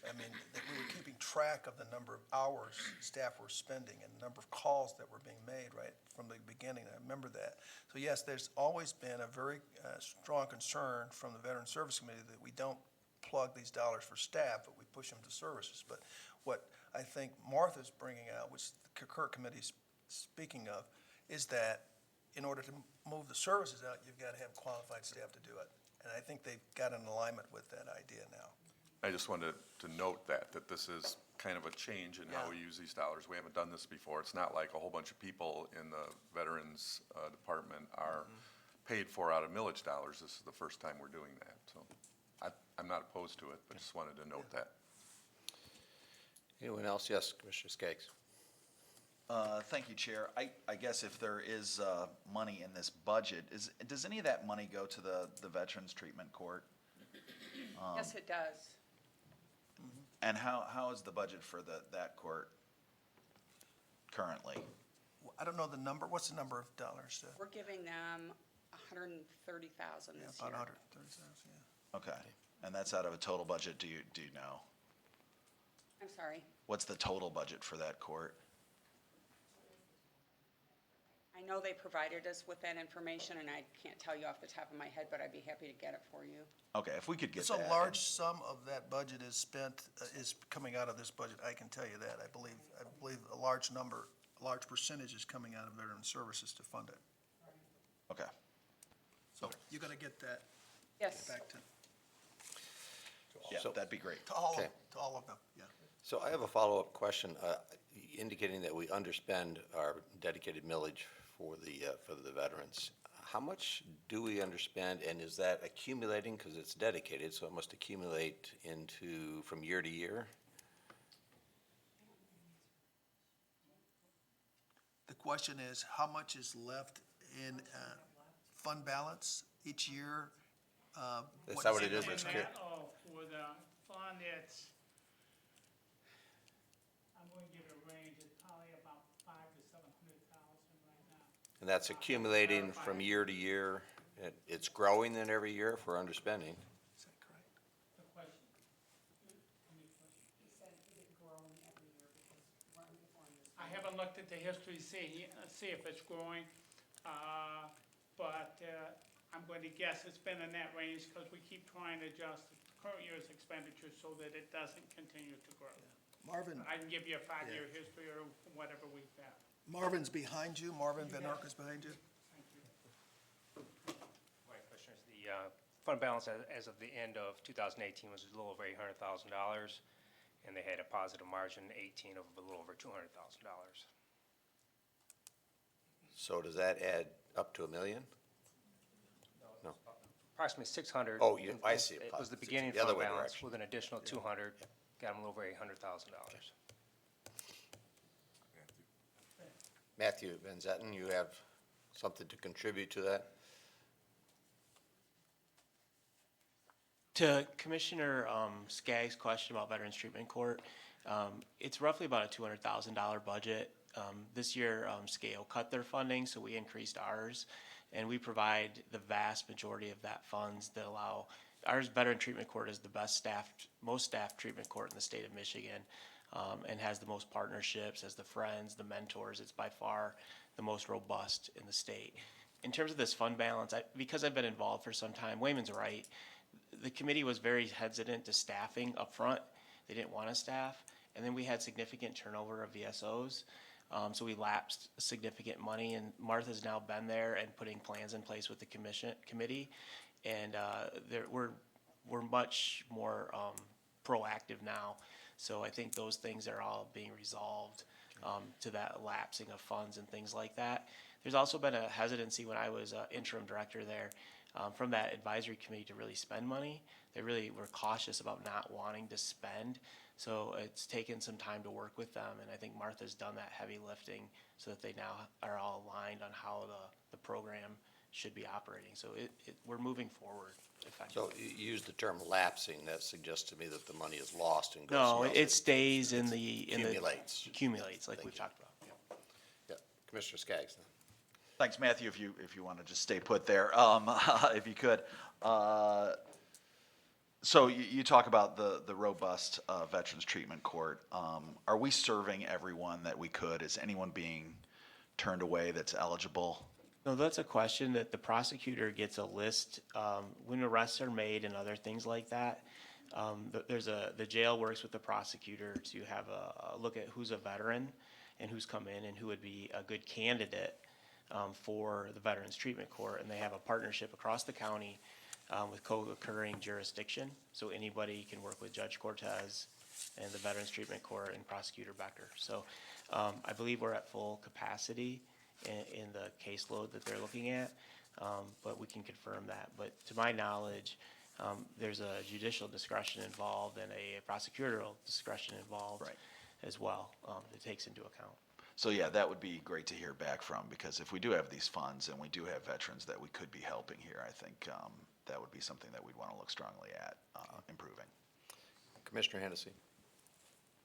we were keeping track of the number of hours staff were spending and the number of calls that were being made right from the beginning. I remember that. So yes, there's always been a very strong concern from the Veteran Service Committee that we don't plug these dollars for staff, but we push them to services. But what I think Martha's bringing out, which the Concur Committee's speaking of, is that in order to move the services out, you've got to have qualified staff to do it. And I think they've got an alignment with that idea now. I just wanted to note that this is kind of a change in how we use these dollars. We haven't done this before. It's not like a whole bunch of people in the Veterans Department are paid for out of millage dollars. This is the first time we're doing that. So I'm not opposed to it, but just wanted to note that. Anyone else? Yes, Commissioner Skaggs. Thank you, Chair. I guess if there is money in this budget, does any of that money go to the Veterans Treatment Court? Yes, it does. And how is the budget for that court currently? I don't know the number. What's the number of dollars? We're giving them $130,000 this About year. 130,000, yeah. Okay, and that's out of a total budget, do you know? I'm sorry. What's the total budget for that court? I know they provided us with that information, and I can't tell you off the top of my head, but I'd be happy to get it for you. Okay, if we could get It's that. a large sum of that budget is spent, is coming out of this budget, I can tell you that. I believe a large percentage is coming out of Veteran Services to fund it. Okay. So you're gonna get that Yes. back to Yeah, So- that'd be great. all Okay. of them, yeah. So I have a follow-up question, indicating that we underspend our dedicated millage for the veterans. How much do we underspend, and is that accumulating, because it's dedicated, so it must accumulate from year to year? The question is, how much is left in fund balance each year? Is that what it is? It's For the fund, I'm going to give it a range, it's probably about 500,000 to 700,000 right now. And that's accumulating from year to year? It's growing then every year if we're underspending? Is that correct? The question, I haven't looked at the history, see if it's growing, but I'm going to guess it's been in that range because we keep trying to adjust the current year's expenditures so that it doesn't continue to grow. Marvin, I can give you a 5-year history or whatever we've got. Marvin's behind you, Marvin Van Ark is behind you. Thank you. Right, Commissioners, the fund balance as of the end of 2018 was a little over $800,000, and they had a positive margin in 18 of a little over $200,000. So does that add up to $1 million? No. Approximately 600. Oh, I see. It was the beginning The other fund way balance direction. with an additional 200, got them a little over $800,000. Matthew Van Zetten, you have something to contribute to that? To Commissioner Skaggs' question about Veterans Treatment Court, it's roughly about a $200,000 budget. This year, Scale cut their funding, so we increased ours, and we provide the vast majority of that funds that allow, ours Veteran Treatment Court is the most staffed treatment court in the state of Michigan, and has the most partnerships, has the friends, the mentors. It's by far the most robust in the state. In terms of this fund balance, because I've been involved for some time, Wayman's right. The committee was very hesitant to staffing up front. They didn't want to staff. And then we had significant turnover of VSOs. So we lapsed significant money, and Martha's now been there and putting plans in place with the committee. And we're much more proactive now. So I think those things are all being resolved to that lapsing of funds and things like that. There's also been a hesitancy when I was interim director there from that advisory committee to really spend money. They really were cautious about not wanting to spend. So it's taken some time to work with them, and I think Martha's done that heavy lifting so that they now are all aligned on how the program should be operating. So we're moving forward effectively. So you use the term lapsing, that suggests to me that the money is lost and goes No, somewhere else. it stays in the. Accumulates. Accumulates, like Thank we've you. talked about. Yeah, Commissioner Skaggs. Thanks, Matthew, if you want to just stay put there, if you could. So you talk about the robust Veterans Treatment Court. Are we serving everyone that we could? Is anyone being turned away that's eligible? No, that's a question that the prosecutor gets a list, when arrests are made and other things like that. The jail works with the prosecutor to have a look at who's a veteran and who's come in and who would be a good candidate for the Veterans Treatment Court. And they have a partnership across the county with co-occurring jurisdiction. So anybody can work with Judge Cortez and the Veterans Treatment Court and Prosecutor Becker. So I believe we're at full capacity in the caseload that they're looking at, but we can confirm that. But to my knowledge, there's a judicial discretion involved and a prosecutorial discretion involved as well that takes into account. So yeah, that would be great to hear back from, because if we do have these funds and we do have veterans that we could be helping here, I think that would be something that we'd want to look strongly at improving. Commissioner Hennessy.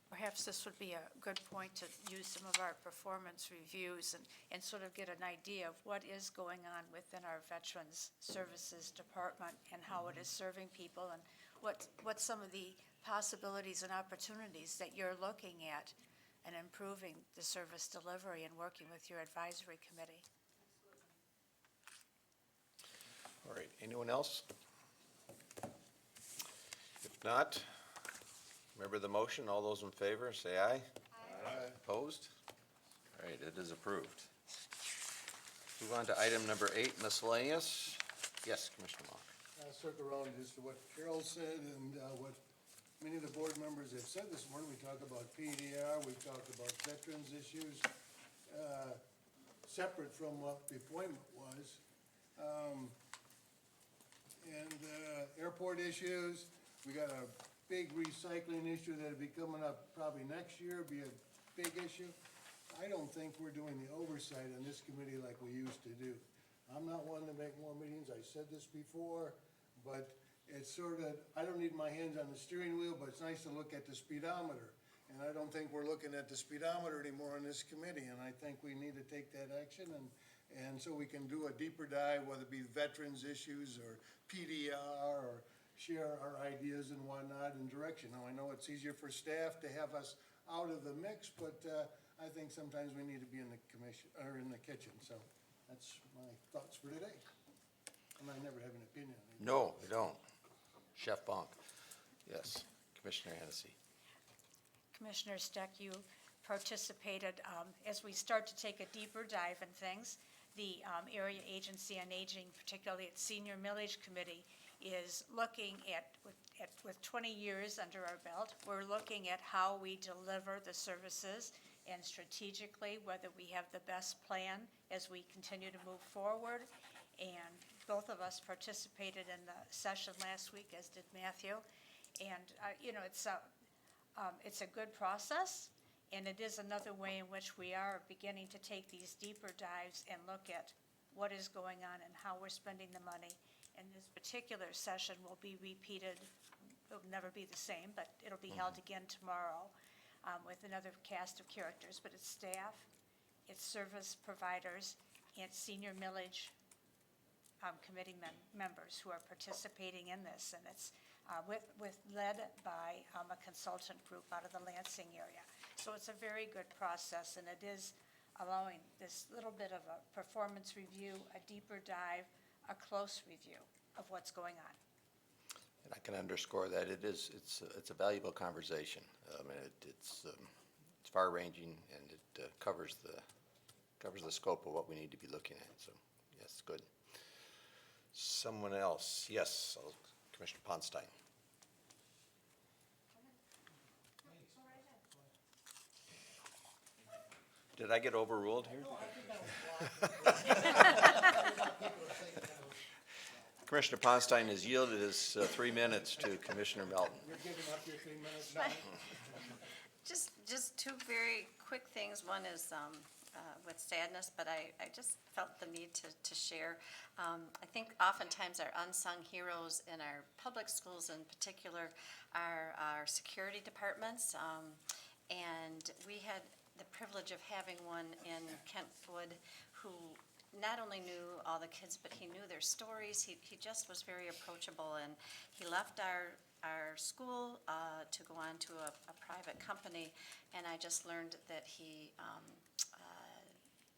Perhaps this would be a good point to use some of our performance reviews and sort of get an idea of what is going on within our Veterans Services Department and how it is serving people, and what some of the possibilities and opportunities that you're looking at and improving the service delivery and working with your advisory committee. All right, anyone else? If not, remember the motion. All those in favor, say aye. Aye. Opposed? All right, it is approved. Move on to item number 8, miscellaneous. Yes, Commissioner Mock. I'll circle around just to what Carol said and what many of the board members have said this morning. We talked about PDR, we talked about veterans issues, separate from what the appointment was. Airport issues, we got a big recycling issue that'll be coming up probably next year, be a big issue. I don't think we're doing the oversight on this committee like we used to do. I'm not one to make more meetings, I said this before, but it's sort of, I don't need my hands on the steering wheel, but it's nice to look at the speedometer. And I don't think we're looking at the speedometer anymore on this committee, and I think we need to take that action, and so we can do a deeper dive, whether it be veterans issues or PDR, or share our ideas and whatnot and direction. Now, I know it's easier for staff to have us out of the mix, but I think sometimes we need to be in the commission, or in the kitchen, so that's my thoughts for today. And I never have an opinion on it. No, we don't. Chef Bonk. Yes, Commissioner Hennessy. Commissioner Steck, you participated as we start to take a deeper dive in things. The Area Agency on Aging, particularly its Senior Millage Committee, is looking at with 20 years under our belt, we're looking at how we deliver the services and strategically whether we have the best plan as we continue to move forward. And both of us participated in the session last week, as did Matthew. And, it's a good process, and it is another way in which we are beginning to take these deeper dives and look at what is going on and how we're spending the money. And this particular session will be repeated, it'll never be the same, but it'll be held again tomorrow with another cast of characters. But it's staff, it's service providers, and senior millage committee members who are participating in this, and it's led by a consultant group out of the Lansing area. So it's a very good process, and it is allowing this little bit of a performance review, a deeper dive, a close review of what's going on. And I can underscore that it's a valuable conversation. I mean, it's far-ranging, and it covers the scope of what we need to be looking at. So, yes, good. Someone else? Yes, Commissioner Ponstein. Did I get overruled here? Commissioner Ponstein has yielded his 3 minutes to Commissioner Melton. You're giving up your 3 minutes now? Just two very quick things. One is with sadness, but I just felt the need to share. I think oftentimes our unsung heroes in our public schools in particular are our security departments. And we had the privilege of having one in Kentwood who not only knew all the kids, but he knew their stories. He just was very approachable, and he left our school to go on to a private company, and I just learned that he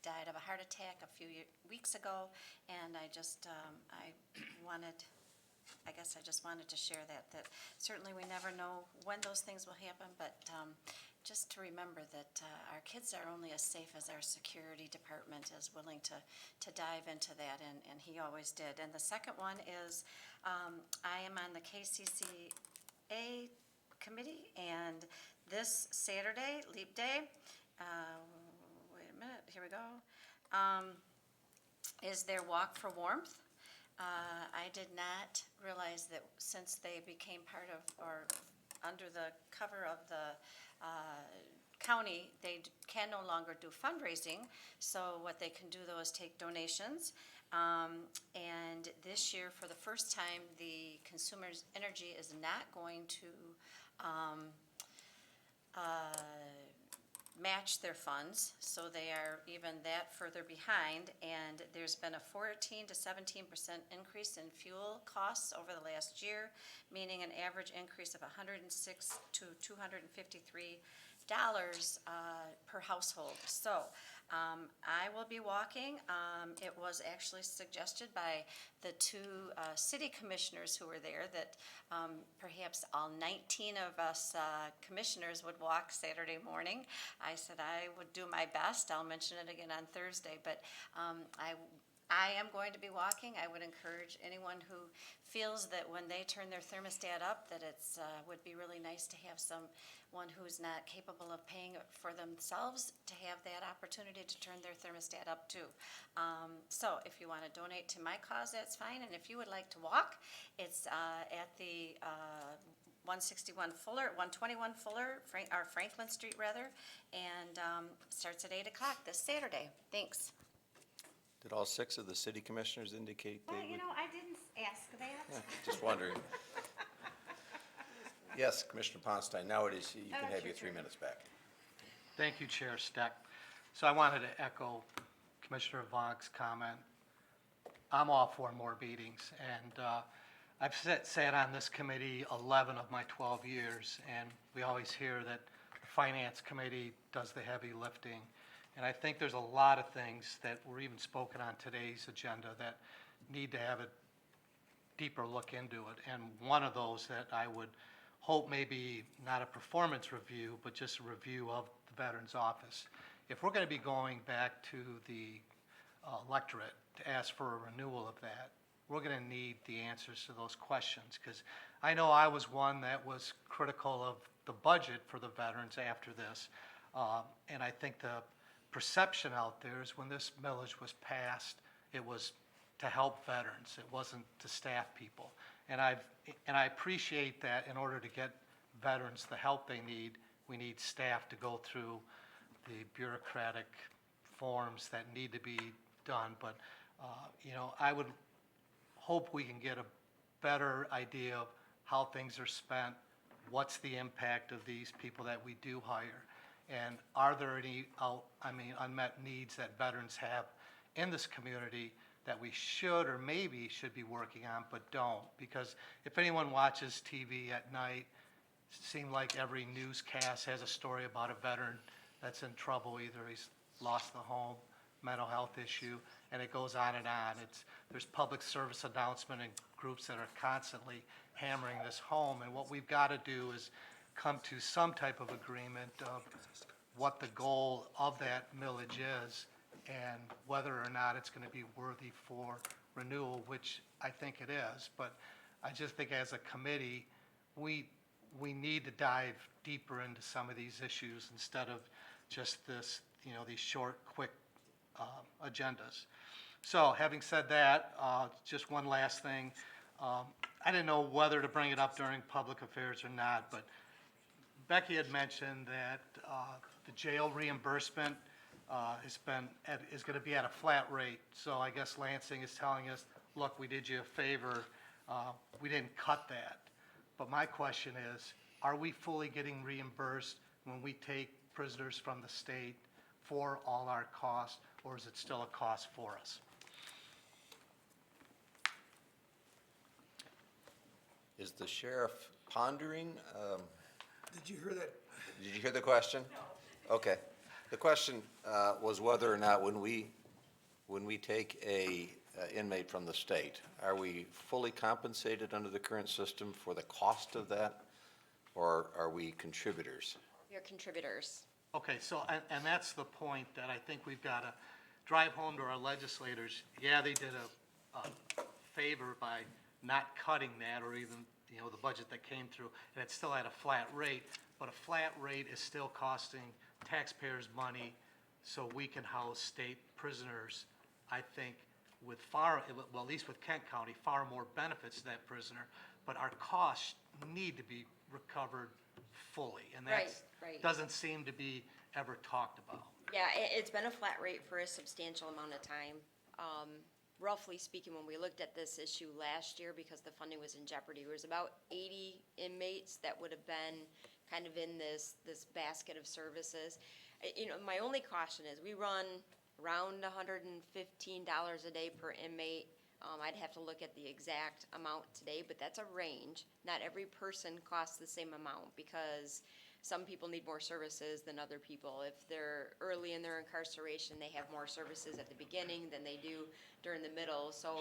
died of a heart attack a few weeks ago, and I just, I guess I just wanted to share that certainly we never know when those things will happen, but just to remember that our kids are only as safe as our security department is willing to dive into that, and he always did. And the second one is, I am on the KCCA committee, and this Saturday, Leap Day, wait a minute, here we go, is their Walk for Warmth. I did not realize that since they became part of, or under the cover of the county, they can no longer do fundraising. So what they can do though is take donations. And this year, for the first time, the Consumers Energy is not going to match their funds, so they are even that further behind, and there's been a 14 to 17% increase in fuel costs over the last year, meaning an average increase of $106 to $253 per household. So I will be walking. It was actually suggested by the two city commissioners who were there that perhaps all 19 of us commissioners would walk Saturday morning. I said I would do my best. I'll mention it again on Thursday, but I am going to be walking. I would encourage anyone who feels that when they turn their thermostat up, that it's would be really nice to have someone who's not capable of paying for themselves to have that opportunity to turn their thermostat up too. So if you want to donate to my cause, that's fine. And if you would like to walk, it's at the 121 Fuller, 121 Fuller, Franklin Street rather, and starts at 8 o'clock this Saturday. Thanks. Did all 6 of the city commissioners indicate they Well, would? you know, I didn't ask that. Just wondering. Yes, Commissioner Ponstein, now it is, you can have your 3 minutes back. Thank you, Chair Steck. So I wanted to echo Commissioner Vonk's comment. I'm all for more meetings, and I've sat on this committee 11 of my 12 years, and we always hear that the Finance Committee does the heavy lifting. And I think there's a lot of things that were even spoken on today's agenda that need to have a deeper look into it. And one of those that I would hope maybe not a performance review, but just a review of the Veterans Office. If we're going to be going back to the electorate to ask for a renewal of that, we're going to need the answers to those questions. Because I know I was one that was critical of the budget for the veterans after this. And I think the perception out there is when this millage was passed, it was to help veterans. It wasn't to staff people. And I appreciate that in order to get veterans the help they need, we need staff to go through the bureaucratic forms that need to be done. But, you know, I would hope we can get a better idea of how things are spent, what's the impact of these people that we do hire, and are there any unmet needs that veterans have in this community that we should or maybe should be working on but don't? Because if anyone watches TV at night, it seems like every newscast has a story about a veteran that's in trouble. Either he's lost the home, mental health issue, and it goes on and on. There's public service announcement and groups that are constantly hammering this home, and what we've got to do is come to some type of agreement of what the goal of that millage is and whether or not it's going to be worthy for renewal, which I think it is. But I just think as a committee, we need to dive deeper into some of these issues instead of just this, you know, these short, quick agendas. So having said that, just one last thing. I didn't know whether to bring it up during public affairs or not, but Becky had mentioned that the jail reimbursement is going to be at a flat rate. So I guess Lansing is telling us, look, we did you a favor. We didn't cut that. But my question is, are we fully getting reimbursed when we take prisoners from the state for all our costs, or is it still a cost for us? Is the sheriff pondering? Did you hear that? Did you hear the question? No. Okay. The question was whether or not when we take a inmate from the state, are we fully compensated under the current system for the cost of that? Or are we contributors? We are contributors. Okay, so, and that's the point that I think we've got to drive home to our legislators. Yeah, they did a favor by not cutting that, or even, you know, the budget that came through, and it's still at a flat rate, but a flat rate is still costing taxpayers money, so we can house state prisoners, I think, with far, well, at least with Kent County, far more benefits to that prisoner, but our costs need to be recovered fully, and Right, that's, right. doesn't seem to be ever talked about. Yeah, it's been a flat rate for a substantial amount of time. Roughly speaking, when we looked at this issue last year, because the funding was in jeopardy, there was about 80 inmates that would have been kind of in this basket of services. You know, my only caution is we run around $115 a day per inmate. I'd have to look at the exact amount today, but that's a range. Not every person costs the same amount, because some people need more services than other people. If they're early in their incarceration, they have more services at the beginning than they do during the middle. So,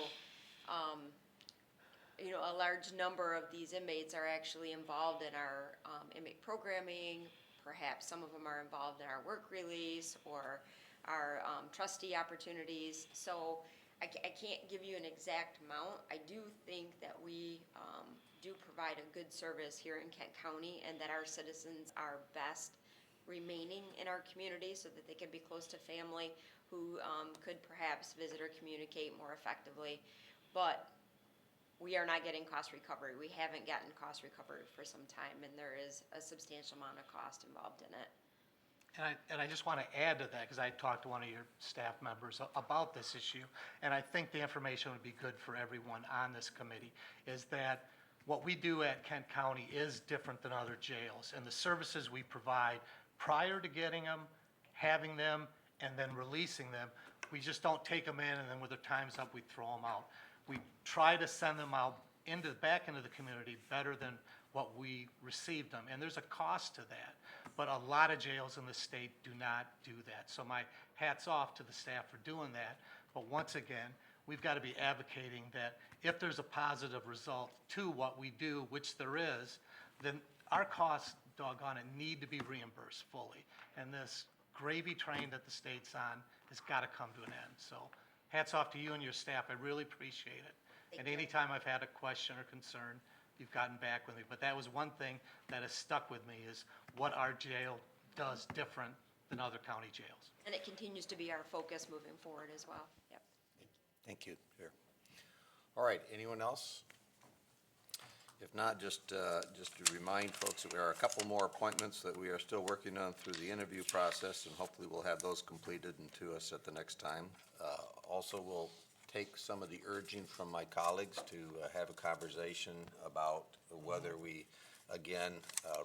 you know, a large number of these inmates are actually involved in our inmate programming. Perhaps some of them are involved in our work release or our trustee opportunities. So I can't give you an exact amount. I do think that we do provide a good service here in Kent County, and that our citizens are best remaining in our community so that they can be close to family who could perhaps visit or communicate more effectively. But we are not getting cost recovery. We haven't gotten cost recovery for some time, and there is a substantial amount of cost involved in it. And I just want to add to that, because I talked to one of your staff members about this issue, and I think the information would be good for everyone on this committee, is that what we do at Kent County is different than other jails, and the services we provide prior to getting them, having them, and then releasing them, we just don't take them in, and then when their time's up, we throw them out. We try to send them out back into the community better than what we received them, and there's a cost to that. But a lot of jails in the state do not do that. So my hat's off to the staff for doing that. But once again, we've got to be advocating that if there's a positive result to what we do, which there is, then our costs, doggone it, need to be reimbursed fully. And this gravy train that the state's on has got to come to an end. So hats off to you and your staff. I really appreciate it. And anytime I've had a question or concern, you've gotten back with me. But that was one thing that has stuck with me, is what our jail does different than other county jails. And it continues to be our focus moving forward as well. Yep. Thank you. Here. All right, anyone else? If not, just to remind folks that there are a couple more appointments that we are still working on through the interview process, and hopefully we'll have those completed and to us at the next time. Also, we'll take some of the urging from my colleagues to have a conversation about whether we, again,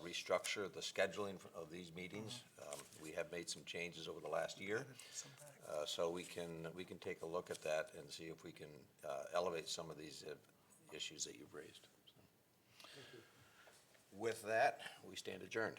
restructure the scheduling of these meetings. We have made some changes over the last year, so we can take a look at that and see if we can elevate some of these issues that you've raised. So, with that, we stand adjourned.